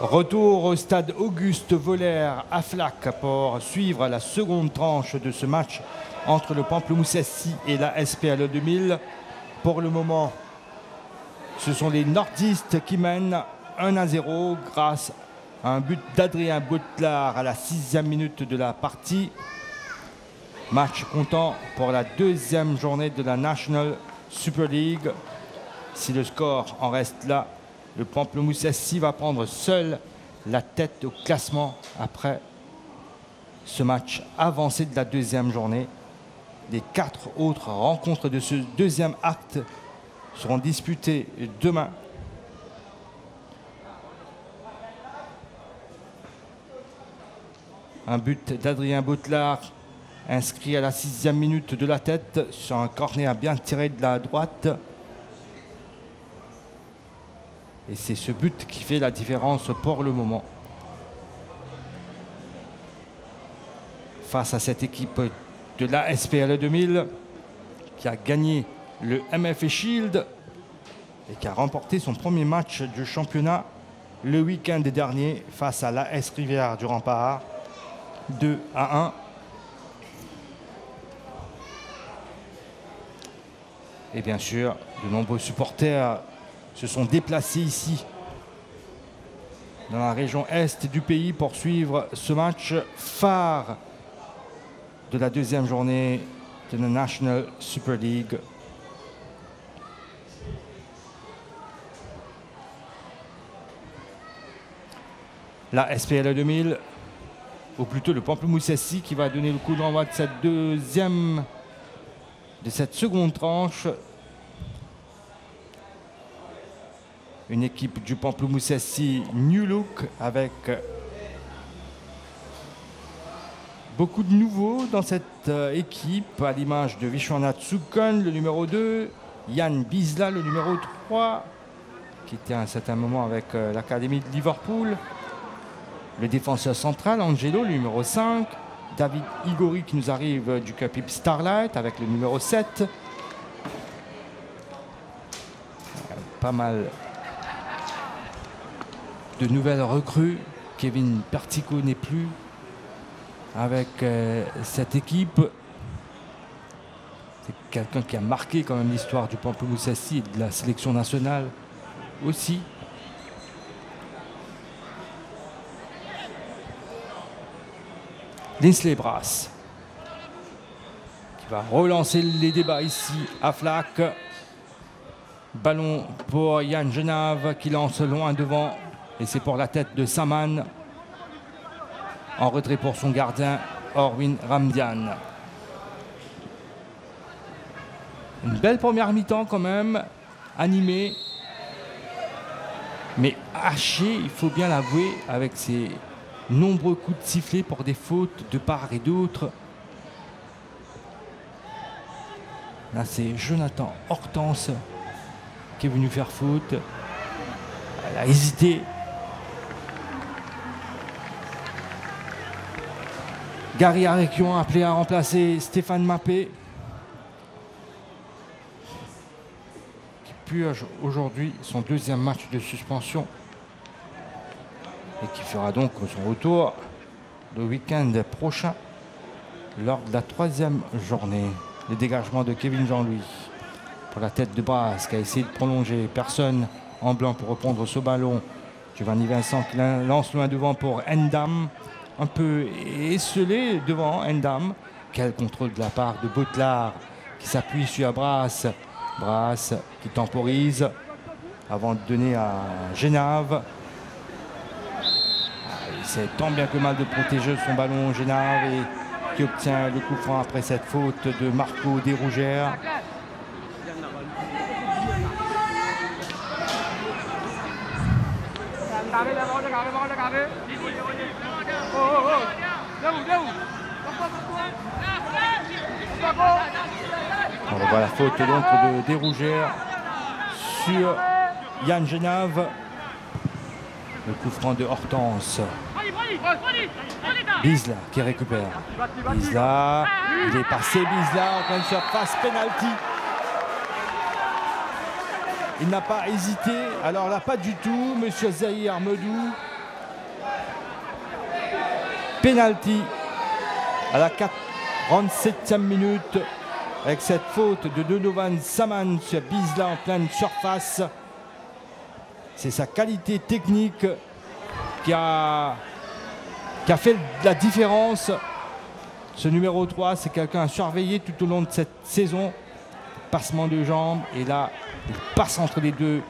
Retour au stade Auguste Vollert à Flac pour suivre la seconde tranche de ce match entre le Pamplemousse SC et la SPLE 2000. Pour le moment, ce sont les nordistes qui mènent 1-0 grâce à un but d'Adrien Botelard à la 6e minute de la partie. Match comptant pour la deuxième journée de la National Super League. Si le score en reste là, le Pamplemousse SC va prendre seul la tête au classement après ce match avancé de la deuxième journée. Les 4 autres rencontres de ce deuxième acte seront disputées demain. Un but d'Adrien Botelard inscrit à la 6e minute de la tête sur un corner bien tiré de la droite. Et c'est ce but qui fait la différence pour le moment. Face à cette équipe de la SPLE 2000 qui a gagné le MFA Shield et qui a remporté son premier match du championnat le week-end dernier face à l'AS Rivière du Rempart, 2-1. Et bien sûr, de nombreux supporters se sont déplacés ici, dans la région est du pays, pour suivre ce match phare de la deuxième journée de la National Super League. La SPLE 2000, ou plutôt le Pamplemousse SC, qui va donner le coup d'envoi de cette seconde tranche. Une équipe du Pamplemousse SC New Look avec beaucoup de nouveaux dans cette équipe, à l'image de Vishwanath Sukon, le numéro 2, Yann Bisla, le numéro 3, qui était à un certain moment avec l'Académie de Liverpool, le défenseur central, Angelo, le numéro 5, David Igori qui nous arrive du Capip Starlight avec le numéro 7. Pas mal de nouvelles recrues. Kevin Pertico n'est plus avec cette équipe. C'est quelqu'un qui a marqué quand même l'histoire du Pamplemousse SC et de la sélection nationale aussi. Linsley Brass qui va relancer les débats ici à Flac. Ballon pour Yann Genave qui lance loin devant. Et c'est pour la tête de Saman. En retrait pour son gardien, Orwin Ramdian. Une belle première mi-temps quand même, animée. Mais hachée, il faut bien l'avouer, avec ses nombreux coups de sifflet pour des fautes de part et d'autre. Là, c'est Jonathan Hortense qui est venu faire faute. Elle a hésité. Gary Arekion a appelé à remplacer Stéphane Mappé, qui purge aujourd'hui son deuxième match de suspension et qui fera donc son retour le week-end prochain lors de la troisième journée. Les dégagements de Kevin Jean-Louis pour la tête de Brasse qui a essayé de prolonger. Personne en blanc pour reprendre ce ballon. Giovanni Vincent qui lance loin devant pour Endam. Un peu esselé devant Endam. Quel contrôle de la part de Botelard qui s'appuie sur Brasse. Brasse qui temporise avant de donner à Genave. Il sait tant bien que mal de protéger son ballon, Genave, et qui obtient le coup franc après cette faute de Marco Desrougères. On revoit la faute donc de Desrougères sur Yann Genave. Le coup franc de Hortense. Bisla qui récupère. Bisla, il est passé, Bisla en pleine surface, penalty. Il n'a pas hésité, alors là pas du tout, monsieur Zahir Ahmedou. Penalty à la 47e minute avec cette faute de Donovan Saman sur Bisla en pleine surface. C'est sa qualité technique qui a fait la différence. Ce numéro 3, c'est quelqu'un à surveiller tout au long de cette saison. Passement de jambes et là, il passe entre les deux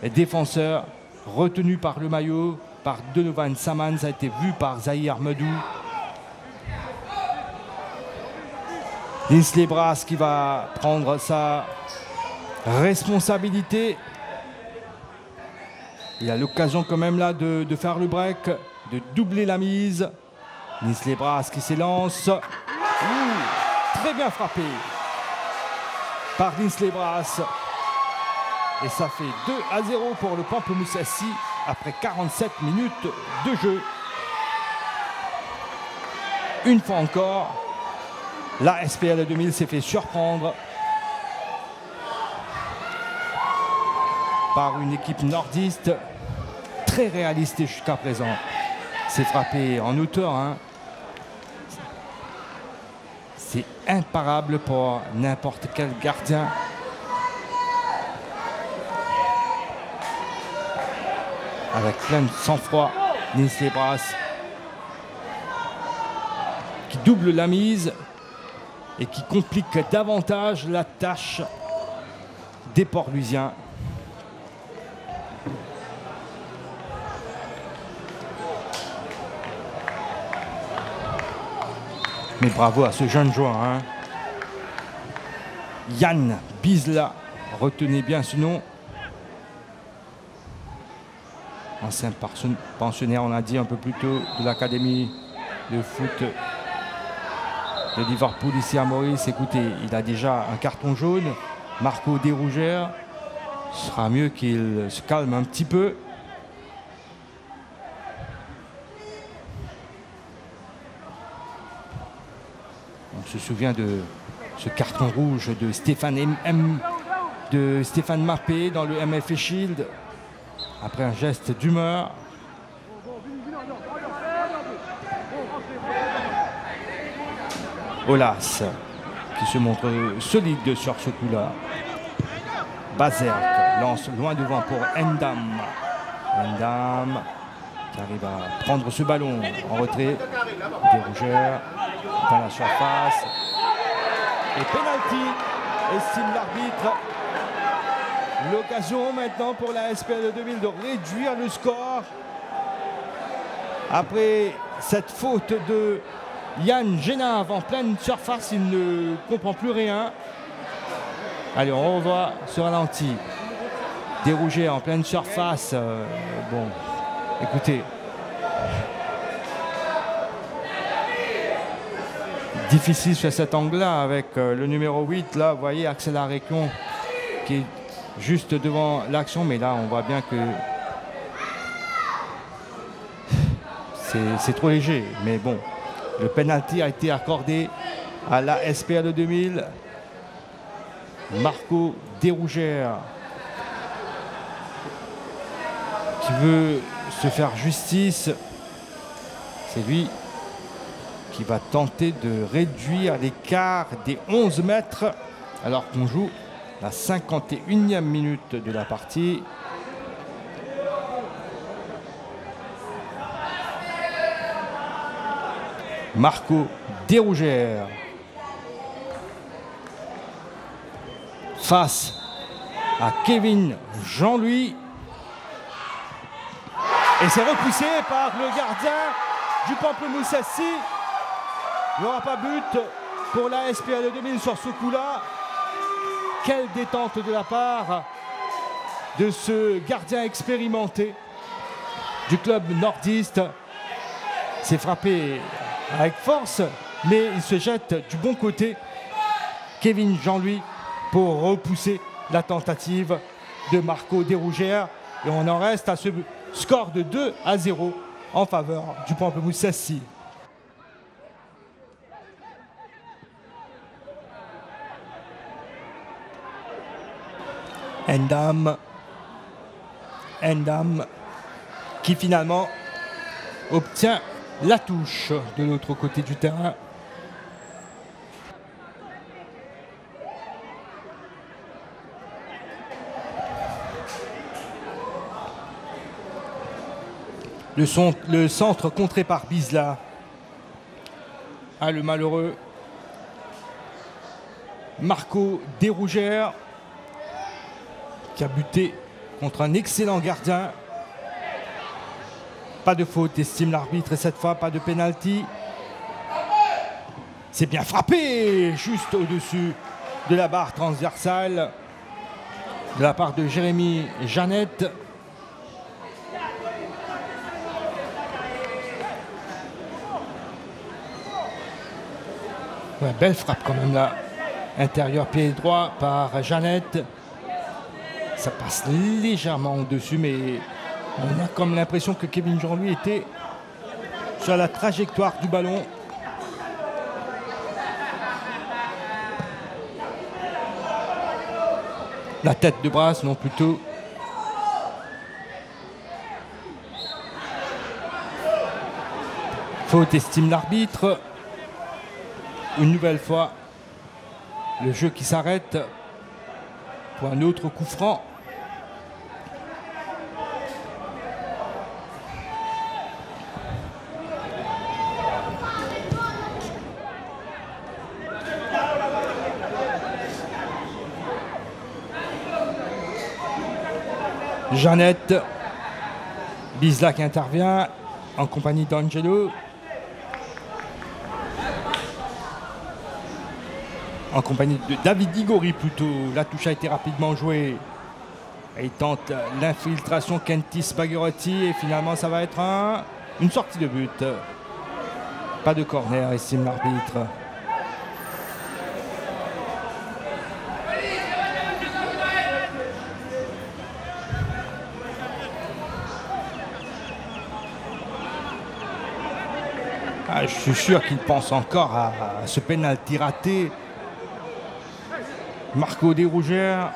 défenseurs, retenu par le maillot, par Donovan Saman. Ça a été vu par Zahir Ahmedou. Linsley Brass qui va prendre sa responsabilité. Il a l'occasion quand même là de faire le break, de doubler la mise. Linsley Brass qui s'élance. Très bien frappé par Linsley Brass. Et ça fait 2-0 pour le Pamplemousse SC après 47 minutes de jeu. Une fois encore, la SPL 2000 s'est fait surprendre par une équipe nordiste très réaliste jusqu'à présent. C'est frappé en hauteur. C'est imparable pour n'importe quel gardien. Avec plein de sang-froid, Linsley Brass qui double la mise et qui complique davantage la tâche des Port-Louisiens. Mais bravo à ce jeune joueur. Yann Bisla, retenez bien ce nom. Ancien pensionnaire, on a dit un peu plus tôt, de l'académie de foot de Liverpool ici à Maurice. Écoutez, il a déjà un carton jaune. Marco Desrougères, ce sera mieux qu'il se calme un petit peu. On se souvient de ce carton rouge de Stéphane Mappé dans le MFA Shield après un geste d'humeur. Olas qui se montre solide sur ce coup-là. Bazerk lance loin devant pour Endam. Endam qui arrive à prendre ce ballon en retrait. Desrougères dans la surface. Et penalty, estime l'arbitre. L'occasion maintenant pour la SPL 2000 de réduire le score. Après cette faute de Yann Génave en pleine surface, il ne comprend plus rien. Allez, on revoit ce ralenti. Desrougères en pleine surface. Bon, écoutez. Difficile sur cet angle-là avec le numéro 8. Là, vous voyez Axel Arécon qui est juste devant l'action. Mais là, on voit bien que c'est trop léger. Mais bon. Le penalty a été accordé à la SPL 2000. Marco Desrougères qui veut se faire justice. C'est lui qui va tenter de réduire l'écart des 11 mètres alors qu'on joue la 51e minute de la partie. Marco Desrougères face à Kevin Jean-Louis. Et c'est repoussé par le gardien du Pamplemousse SC. Il n'y aura pas but pour la SPL 2000 sur ce coup-là. Quelle détente de la part de ce gardien expérimenté du club nordiste. C'est frappé avec force, mais il se jette du bon côté. Kevin Jean-Louis pour repousser la tentative de, de Marco Desrougères. Et on en reste à ce score de 2-0 en faveur du Pamplemousse Sassy. Endam qui finalement obtient la touche de l'autre côté du terrain. Le centre contré par Bisla. Ah, le malheureux Marco Desrougères qui a buté contre un excellent gardien. Pas de faute, estime l'arbitre, et cette fois pas de pénalty. C'est bien frappé, juste au-dessus de la barre transversale de la part de Jérémy Jeannette. Ouais, belle frappe quand même là. Intérieur pied droit par Jeannette. Ça passe légèrement au-dessus, mais on a comme l'impression que Kevin Jean-Louis était sur la trajectoire du ballon. La tête de Brasse, non plutôt. Faute, estime l'arbitre. Une nouvelle fois, le jeu qui s'arrête pour un autre coup franc. Jeannette, Bisla qui intervient en compagnie d'Angelo. En compagnie de David Igori plutôt. La touche a été rapidement jouée. Et il tente l'infiltration Kentis Bagherotti et finalement ça va être une sortie de but. Pas de corner, estime l'arbitre. Ah, je suis sûr qu'il pense encore à ce pénalty raté. Marco Desrougères.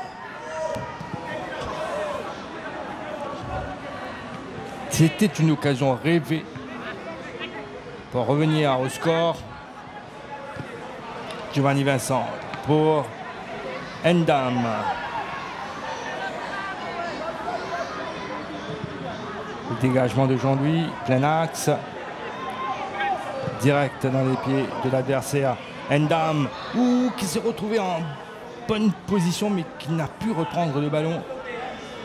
C'était une occasion rêvée pour revenir au score. Giovanni Vincent pour Endam. Le dégagement de Jean-Louis, plein axe. Direct dans les pieds de l'adversaire. Endam, qui s'est retrouvé en bonne position mais qui n'a pu reprendre le ballon.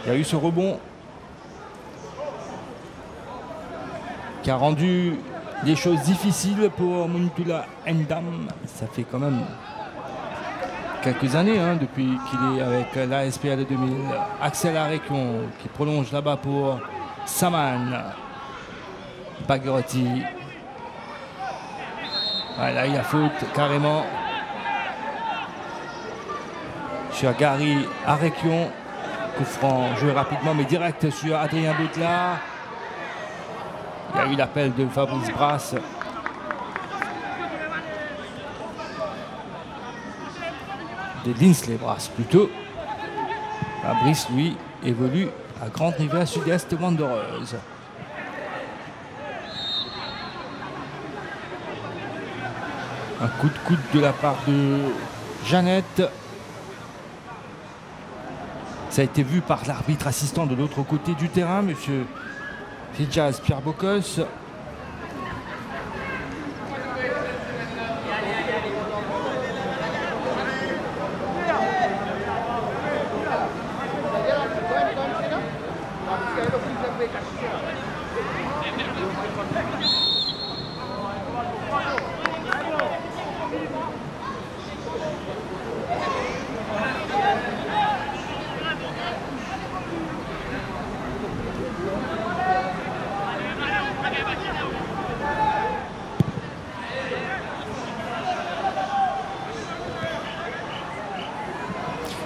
Il y a eu ce rebond qui a rendu les choses difficiles pour Muntula Endam. Ça fait quand même quelques années depuis qu'il est avec l'ASPL 2000. Axel Arekion qui prolonge là-bas pour Saman Bagherotti. Là il y a faute carrément sur Gary Arekion. Coup franc joué rapidement mais direct sur Adrien Boutla. Il y a eu l'appel de Fabrice Brasse. De Linsley Brasse plutôt. Fabrice lui évolue à Grande Rivière Sud-Est Wanderers. Un coup de coude de la part de Jeannette. Ça a été vu par l'arbitre assistant de l'autre côté du terrain, monsieur Fidjaz Pierre Bocos.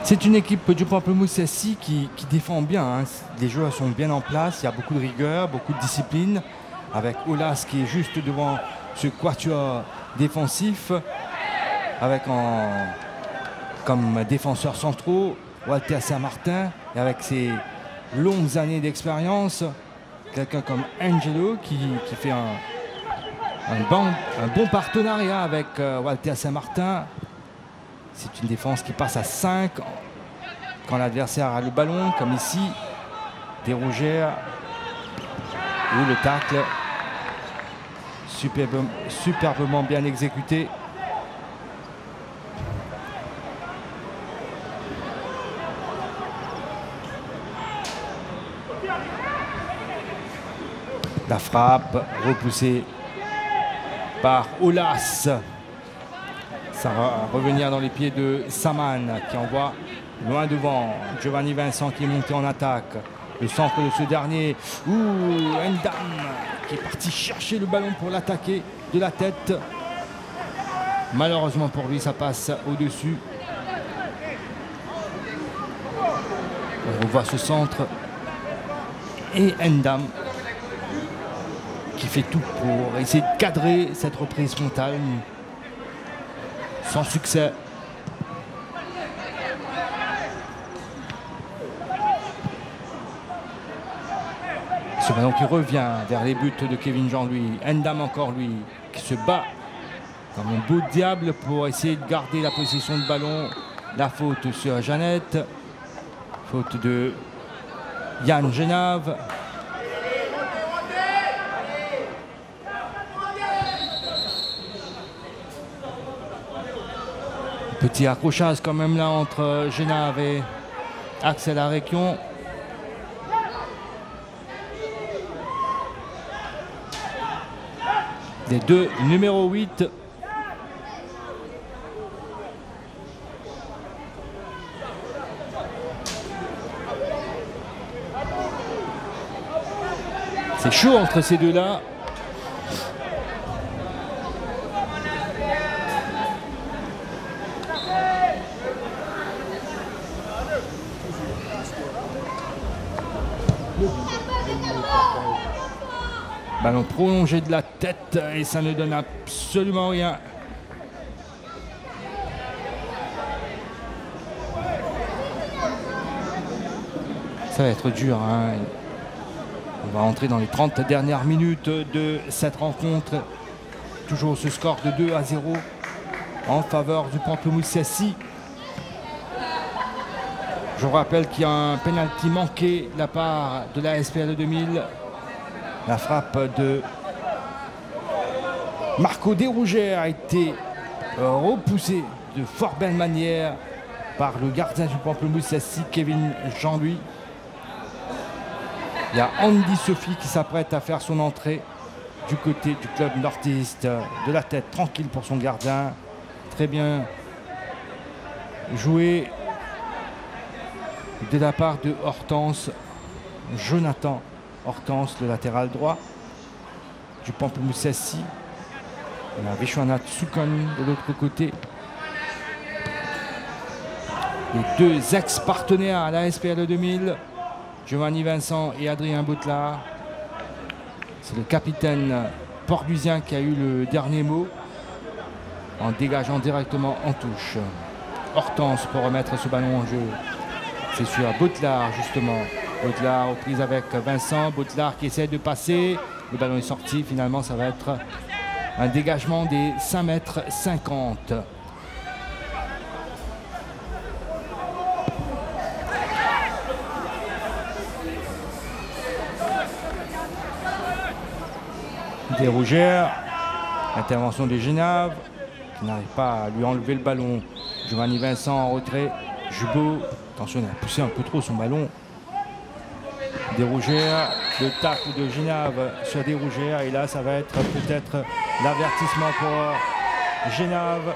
C'est une équipe du Pamplemousse Sassy qui défend bien. Les joueurs sont bien en place, il y a beaucoup de rigueur, beaucoup de discipline. avec Aulas qui est juste devant ce quatuor défensif, avec comme défenseurs centraux Walter Saint-Martin, et avec ses longues années d'expérience, quelqu'un comme Angelo qui fait un bon partenariat avec Walter Saint-Martin. C'est une défense qui passe à 5 quand l'adversaire a le ballon, comme ici. Desrougères, ou le tacle superbement bien exécuté. La frappe repoussée par Aulas. Ça va revenir dans les pieds de Saman qui envoie loin devant. Giovanni Vincent qui est monté en attaque. Le centre de ce dernier. Ndam qui est parti chercher le ballon pour l'attaquer de la tête. Malheureusement pour lui, ça passe au-dessus. On revoit ce centre. Et Ndam qui fait tout pour essayer de cadrer cette reprise frontale. Sans succès. Ce ballon qui revient vers les buts de Kevin Jean-Louis. Ndam encore lui qui se bat comme un beau diable pour essayer de garder la possession de ballon. La faute sur Jeannette. Faute de Yann Genave. Petit accrochage quand même là entre Genave et Axel Arekion. Les deux numéro 8. C'est chaud entre ces deux-là. Ballon prolongé de la tête et ça ne donne absolument rien. Ça va être dur, hein. On va entrer dans les 30 dernières minutes de cette rencontre. Toujours ce score de 2-0 en faveur du Pamplemousse Sassy. Je rappelle qu'il y a un penalty manqué de la part de la SPL 2000. La frappe de Marco Desrougères a été repoussée de fort belle manière par le gardien du Pamplemousse Sassy, Kevin Jean-Louis. Il y a Andy Sophie qui s'apprête à faire son entrée du côté du club nordiste. De la tête, tranquille pour son gardien. Très bien joué de la part de Hortense, Jonathan Hortense, le latéral droit du Pamplemousse Sassy. On a Vishwanath Tsukon de l'autre côté. Les deux ex-partenaires à la SPL 2000, Giovanni Vincent et Adrien Boutelard. C'est le capitaine portugien qui a eu le dernier mot en dégageant directement en touche. Hortense pour remettre ce ballon en jeu. C'est sur Boutelard justement. Boutelard aux prises avec Vincent. Boutelard qui essaie de passer. Le ballon est sorti. Finalement, ça va être un dégagement des 5,50 m. Desrougères. Intervention de Genave qui n'arrive pas à lui enlever le ballon. Giovanni Vincent en retrait. Jubot. Attention, il a poussé un peu trop son ballon. Desrougères, le tacle de Genave sur Desrougères. Et là, ça va être peut-être l'avertissement pour Genave.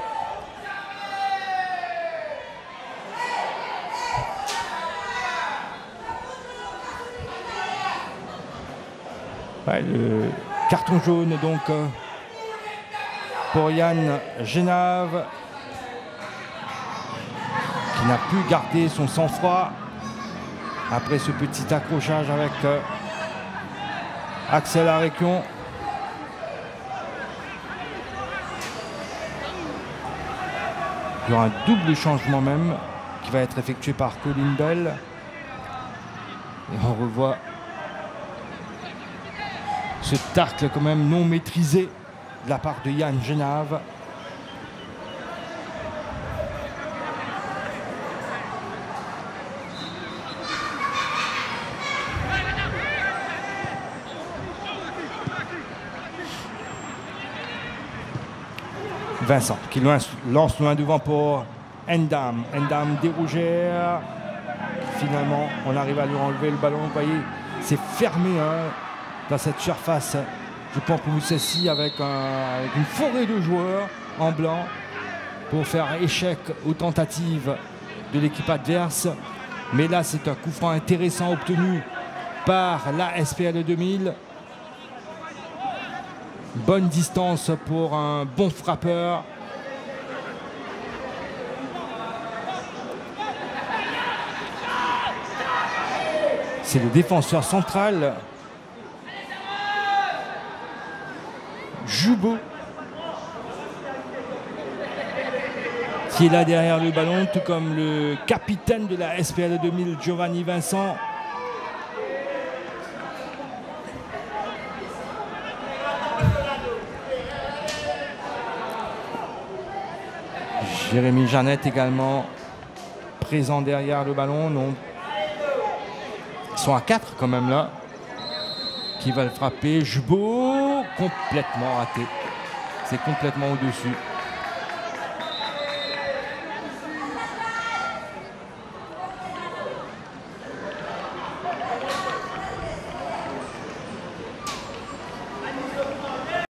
Ouais, le carton jaune donc pour Yann Genave, qui n'a pu garder son sang-froid après ce petit accrochage avec Axel Arekion. Il y aura un double changement même qui va être effectué par Colin Bell. Et on revoit ce tacle quand même non maîtrisé de la part de Yann Genave. Vincent qui lance loin devant pour Ndam. Ndam Dérougère. Finalement, on arrive à lui enlever le ballon. Vous voyez, c'est fermé dans cette surface. Je pense que vous ici avec une forêt de joueurs en blanc pour faire échec aux tentatives de l'équipe adverse. Mais là, c'est un coup franc intéressant obtenu par la SPL 2000. Bonne distance pour un bon frappeur. C'est le défenseur central, Jubo, qui est là derrière le ballon, tout comme le capitaine de la SPL 2000, Giovanni Vincent. Jérémy Jeannette également présent derrière le ballon. Non. Ils sont à 4 quand même là. Qui va le frapper. Jubo complètement raté. C'est complètement au-dessus.